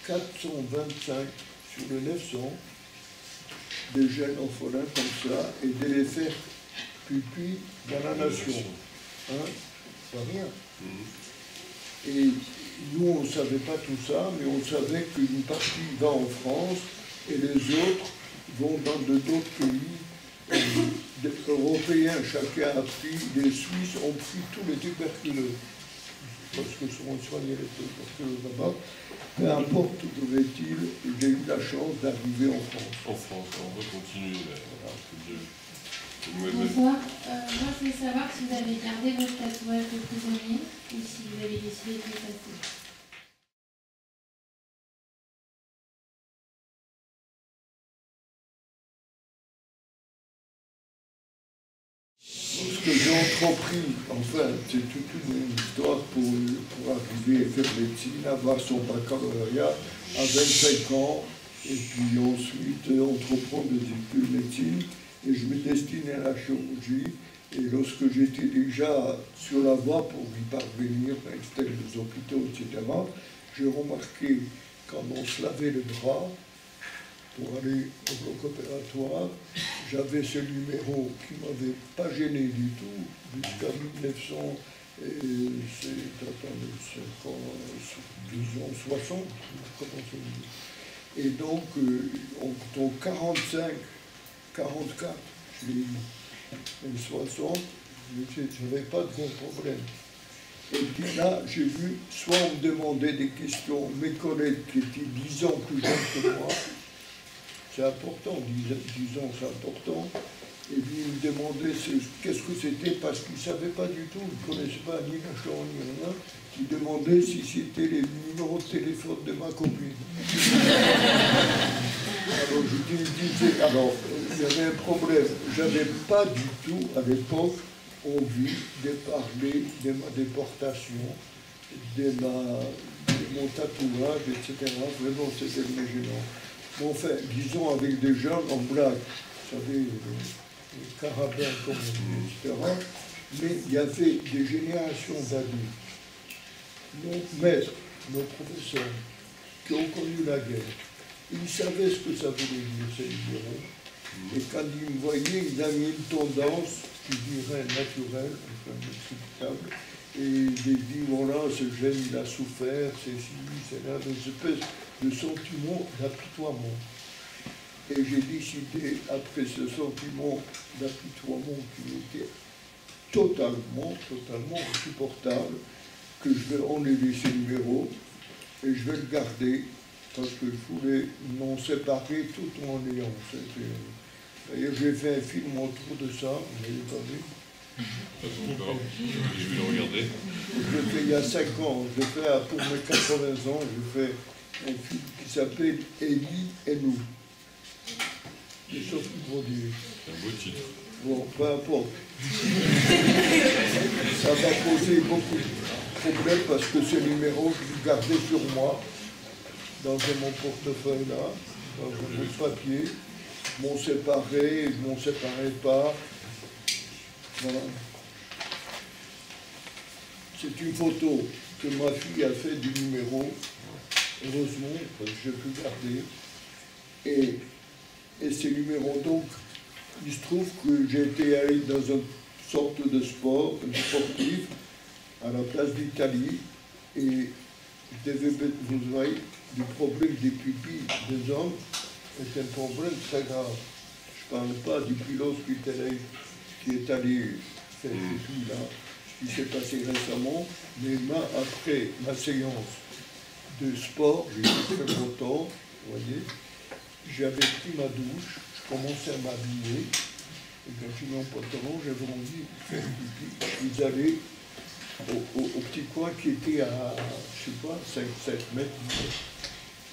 425 sur les 900 des jeunes orphelins comme ça et de les faire pupilles dans la nation. Hein? pas rien. Et nous, on ne savait pas tout ça, mais on savait qu'une partie va en France et les autres vont dans d'autres pays européens. Chacun a pris, les Suisses ont pris tous les tuberculeux, parce que sont soignés les tuberculeux là-bas. Peu importe où devait-il, j'ai eu la chance d'arriver en France. En France, on va continuer. Bonsoir. Moi, je voulais savoir si vous avez gardé votre tatouage de prisonnier ou si vous avez décidé de l'effacer. Ce que j'ai entrepris, enfin, c'est toute une histoire pour arriver à faire médecine, avoir son baccalauréat à 25 ans, et puis ensuite entreprendre des études de médecine. Et je me destinais à la chirurgie, et lorsque j'étais déjà sur la voie pour y parvenir, installer les hôpitaux, etc., j'ai remarqué quand on se lavait le bras pour aller au bloc opératoire, j'avais ce numéro qui ne m'avait pas gêné du tout, jusqu'à 1960, et donc en 45, 44, je l'ai eu, et 60, je n'avais pas de gros problème. Et puis là, j'ai vu, soit on me demandait des questions, mes collègues qui étaient 10 ans plus jeunes que moi, c'est important, 10 ans c'est important, et puis ils me demandaient qu'est-ce que c'était, parce qu'ils ne savaient pas du tout, ils ne connaissaient pas ni la chambre ni rien, ils demandaient si c'était les numéros de téléphone de ma copine. Alors je disais, alors il y avait un problème, je n'avais pas du tout à l'époque envie de parler de ma déportation, de mon tatouage, etc. Vraiment c'était gênant. Bon, enfin, disons avec des gens en blague, vous savez, les carabins comme on dit, etc. Mais il y avait des générations d'adultes, nos maîtres, nos professeurs, qui ont connu la guerre. Ils savaient ce que ça voulait dire, ces libéraux. Et quand ils me voyaient, ils avaient une tendance, je dirais, naturelle, enfin, inexplicable. Et ils disent, voilà, ce jeune, il a souffert, c'est ci, c'est là, des espèces de sentiment d'apitoiement. Et j'ai décidé, après ce sentiment d'apitoiement qui était totalement insupportable, que je vais enlever ce numéro et je vais le garder parce que je voulais m'en séparer tout en l'ayant. D'ailleurs, j'ai fait un film autour de ça, vous n'avez pas vu? D'accord, je vais le regarder. Je l'ai fait il y a 5 ans, je l'ai fait pour mes 80 ans, je fais un film qui s'appelle Elie et nous. C'est surtout pour dire. C'est un beau titre. Bon, peu importe. Ça va poser beaucoup de problèmes parce que ce numéro, je l'ai gardé sur moi, dans mon portefeuille là, dans mon papier. Je m'en séparais, je m'en séparais pas. Voilà. C'est une photo que ma fille a fait du numéro, heureusement, parce que je peux garder. Et ces numéros, donc, il se trouve que j'ai été allé dans une sorte de sport, sportif, à la place d'Italie, et vous voyez, le problème des pupilles des hommes est un problème très grave. Je ne parle pas du pilote qui est allé faire pipi là, ce qui s'est passé récemment, mais après ma séance de sport, j'ai fait très longtemps, vous voyez, j'avais pris ma douche, je commençais à m'habiller, et quand je mets mon pantalon, j'avais envie de faire pipi. Vous allez au petit coin qui était à, je sais pas, 5-7 mètres.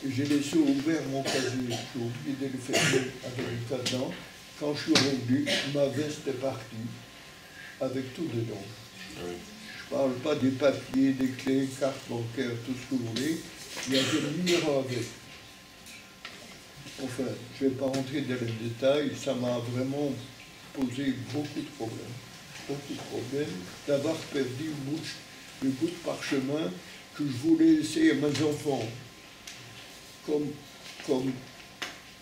Et j'ai laissé ouvert mon casier, j'ai oublié de le fermer avec le cadenas. Quand je suis revenu, ma veste est partie, avec tout dedans. Oui. Je ne parle pas des papiers, des clés, cartes bancaires, tout ce que vous voulez. Il y avait le numéro avec. Enfin, je ne vais pas rentrer dans les détails, ça m'a vraiment posé beaucoup de problèmes. Beaucoup de problèmes d'avoir perdu le bout de parchemin que je voulais laisser à mes enfants comme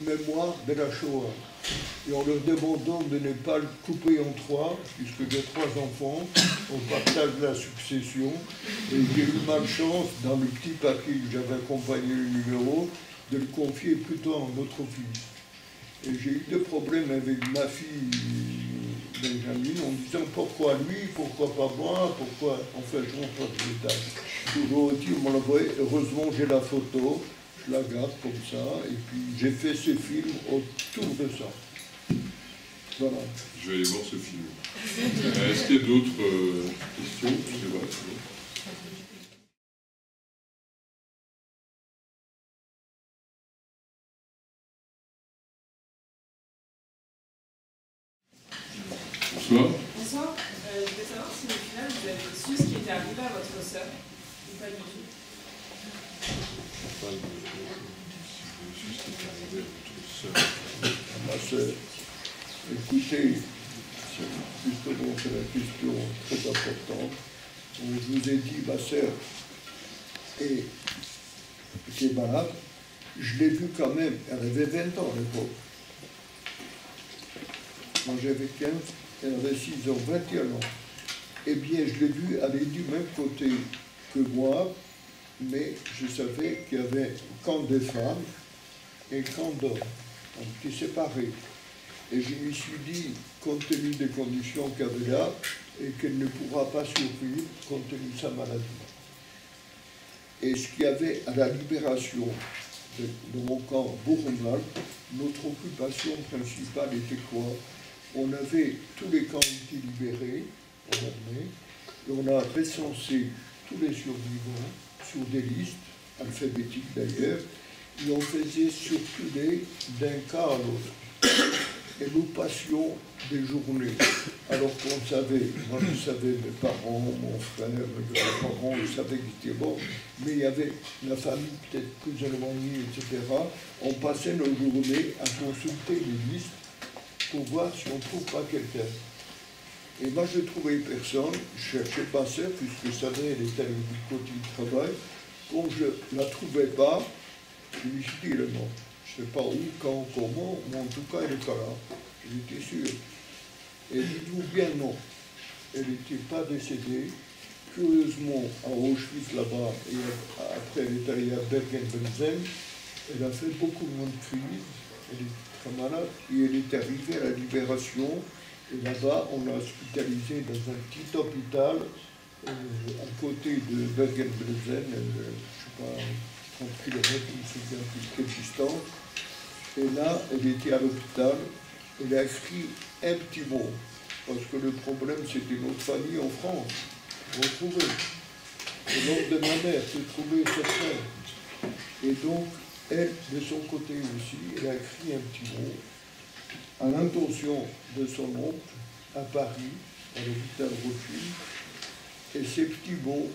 mémoire de la Shoah. et en leur demandant de ne pas le couper en trois, puisque j'ai 3 enfants, on partage la succession, et j'ai eu malchance, dans le petit papier que j'avais accompagné le numéro, de le confier plutôt à notre fils. Et j'ai eu 2 problèmes avec ma fille Benjamin en disant pourquoi lui, pourquoi pas moi, pourquoi, enfin je montre pas de détails. Toujours est-il, on l'envoie, heureusement j'ai la photo, je la garde comme ça, et puis j'ai fait ce film autour de ça. Voilà. Je vais aller voir ce film. Est-ce qu'il y a d'autres questions? C'est vrai, c'est bon. Bonsoir. Bonsoir. Je voulais savoir si au final vous avez su ce qui était arrivé à votre sœur ou pas du tout. Ma sœur, écoutez, justement c'est la question très importante. Je vous ai dit, ma sœur était malade. Je l'ai vue quand même, elle avait 20 ans à l'époque. Moi j'avais 15, elle avait 6 ans, 21 ans. Eh bien, je l'ai vue, elle est du même côté que moi, mais je savais qu'il y avait camp des femmes et camp d'hommes. On était séparés. Et je me suis dit, compte tenu des conditions qu'elle avait là, et qu'elle ne pourra pas survivre compte tenu de sa maladie. Et ce qu'il y avait à la libération de mon camp Bourg-en-Val, notre occupation principale était quoi? On avait tous les camps qui étaient libérés en armée, et on a recensé tous les survivants sur des listes, alphabétiques d'ailleurs, et on faisait circuler d'un cas à l'autre. Et nous passions des journées, alors qu'on savait, moi je savais mes parents, mon frère, mes grands-parents, je savais qu'ils étaient morts, mais il y avait la famille peut-être plus éloignée, etc. On passait nos journées à consulter les listes pour voir si on ne trouve pas quelqu'un. Et moi je ne trouvais personne, je cherchais ma sœur, puisque je savais elle était du côté du travail. Quand je ne la trouvais pas, je me suis dit, elle est morte. Je ne sais pas où, quand, comment, mais en tout cas, elle n'est pas là. J'étais sûr. Et dites-vous bien non. Elle n'était pas décédée. Curieusement, à Auschwitz, là-bas, et après, elle est allée à Bergen-Belsen. Elle a fait beaucoup moins de crises. Elle est très malade. Et elle est arrivée à la libération. Et là-bas, on l'a hospitalisée dans un petit hôpital à côté de Bergen-Belsen. Je ne sais pas, 30 km, je ne sais bien plus quelle distance. Et là, elle était à l'hôpital, elle a écrit un petit mot, parce que le problème, c'était notre famille en France, retrouvée. Le nom de ma mère, c'est trouvé cette mère. Et donc, elle, de son côté aussi, elle a écrit un petit mot à l'intention de son oncle à Paris, à l'hôpital Rothschild. Et ces petits mots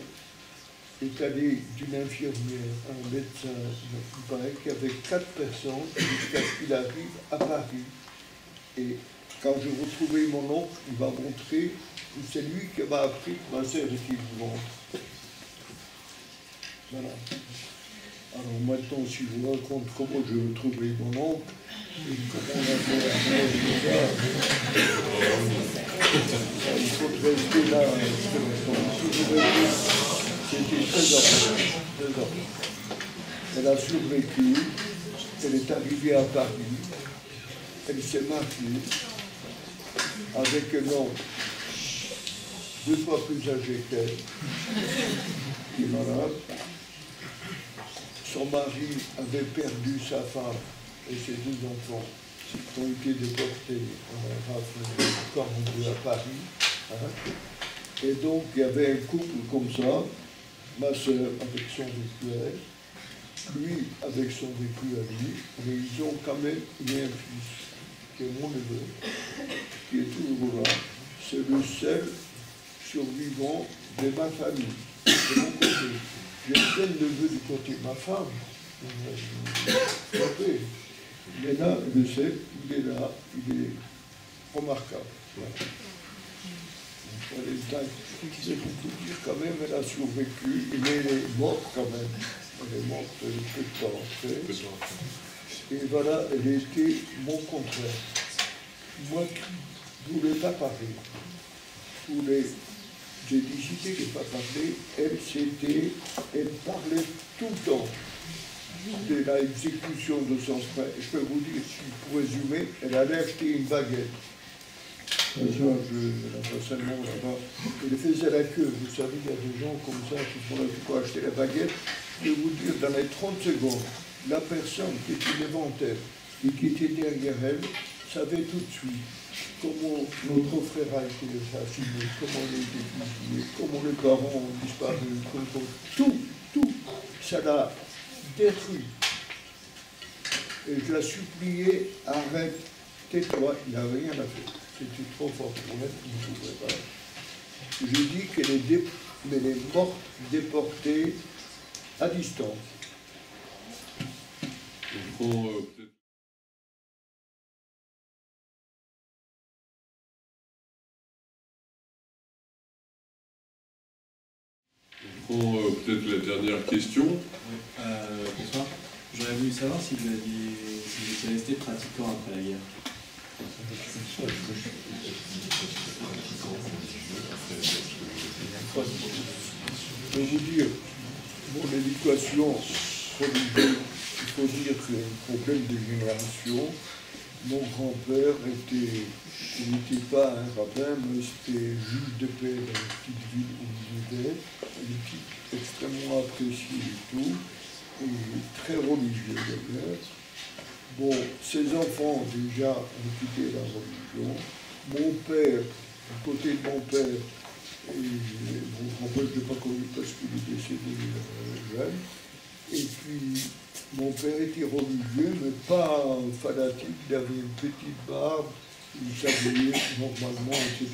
est allé d'une infirmière à un médecin, il paraît qu'il y avait 4 personnes jusqu'à ce qu'il arrive à Paris. Et quand j'ai retrouvé mon oncle, il m'a montré que c'est lui qui m'a appris que ma sœur était vivante. Voilà. Alors maintenant, si je vous raconte comment j'ai retrouvé mon oncle, et comment on a fait à il faut rester là. C'était très important. Elle a survécu, elle est arrivée à Paris, elle s'est mariée avec un homme 2 fois plus âgé qu'elle, qui est malade. Son mari avait perdu sa femme et ses 2 enfants qui ont été déportés en rafle de 42 à Paris. Hein. Et donc il y avait un couple comme ça, ma sœur avec son vécu à elle, lui avec son vécu à lui, mais ils ont quand même eu un fils, qui est mon neveu, qui est toujours là. C'est le seul survivant de ma famille, de mon côté. J'ai plein de neveux du côté de ma femme. Il est là, je sais, il est là, il est remarquable. Voilà. Je vais vous dire quand même, elle a survécu, mais elle est morte quand même. Elle est morte peu de temps après. Et voilà, elle était mon contraire. moi qui ne voulais pas parler, j'ai décidé de ne pas parler, elle parlait tout le temps de l'exécution de son frère. Je peux vous dire, pour résumer, elle allait acheter une baguette. Elle faisait la queue. Vous savez, il y a des gens comme ça qui font la queue pour acheter la baguette. Je peux vous dire, dans les 30 secondes, la personne qui était devant elle et qui était derrière elle savait tout de suite comment notre frère a été assassiné, comment il a été fusillé, comment les parents ont disparu, tout, ça l'a détruit. Et je la suppliais, arrête, tais-toi, il n'a rien à faire. C'était trop fort pour elle, il ne pouvait pas. Je dis qu'elle est morte, déportée à distance. On prend peut-être. On prend peut-être la dernière question. Oui, bonsoir. J'aurais voulu savoir si vous étiez resté pratiquant après la guerre. Je vais vous dire, pour l'éducation religieuse, il faut dire qu'il y a un problème de génération. Mon grand-père n'était pas un rabbin, mais c'était juge de paix dans une petite ville où il vivait. Il était extrêmement apprécié et tout, et très religieux d'ailleurs. Bon, ses enfants déjà ont quitté la religion. Mon père, du côté de mon père, et mon grand-père, je ne l'ai pas connu parce qu'il est décédé jeune. Et puis, mon père était religieux, mais pas fanatique. Il avait une petite barbe, il s'habillait normalement, etc.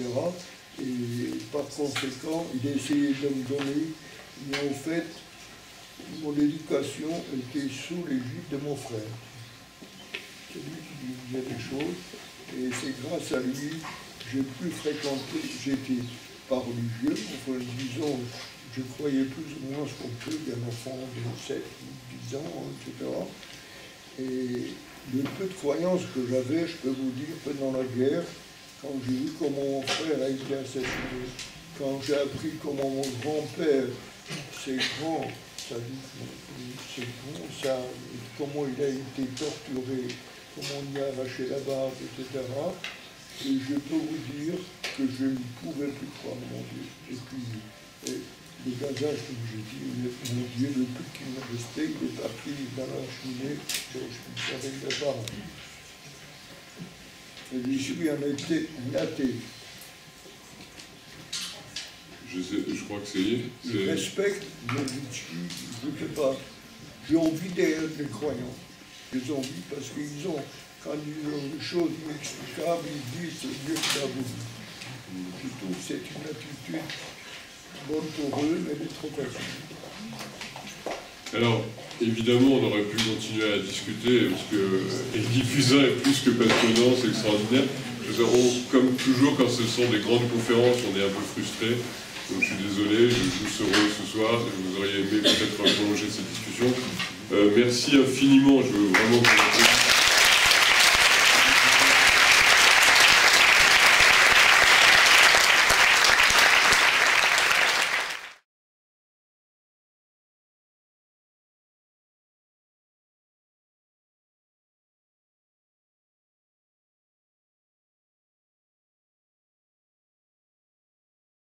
Et par conséquent, il essayait de me donner. Mais en fait, mon éducation était sous l'égide de mon frère. C'est lui qui disait des choses. Et c'est grâce à lui que j'ai pu fréquenter. J'étais pas religieux, enfin, disons, je croyais plus ou moins ce qu'on peut d'un enfant de 7 ou 10 ans, etc. Et le peu de croyance que j'avais, je peux vous dire, pendant la guerre, quand j'ai vu comment mon frère a été assassiné, quand j'ai appris comment mon grand-père, c'est grand, comment il a été torturé, comment on lui a arraché la barbe, etc. Et je peux vous dire que je ne pouvais plus croire, mon Dieu. Et puis, le gazage, comme j'ai dit, mon Dieu, le peu qui me restait, il est parti dans la cheminée, donc je ne savais pas. Et je suis un athée. Je crois que ça y est. Je respecte, je ne fais pas. J'ai envie d'être des croyants. J'ai envie parce qu'ils ont, quand ils ont des choses inexplicables, ils disent c'est Dieu qui l'a voulu. Je trouve que c'est une attitude bonne pour eux, mais elle est trop facile. Alors, évidemment, on aurait pu continuer à discuter, parce que Eddie Fusain est plus que passionnant, c'est extraordinaire. Comme toujours, quand ce sont des grandes conférences, on est un peu frustré. Donc je suis désolé, je joue ce rôle ce soir. Vous auriez aimé peut-être prolonger cette discussion. Merci infiniment, je veux vraiment vous remercier.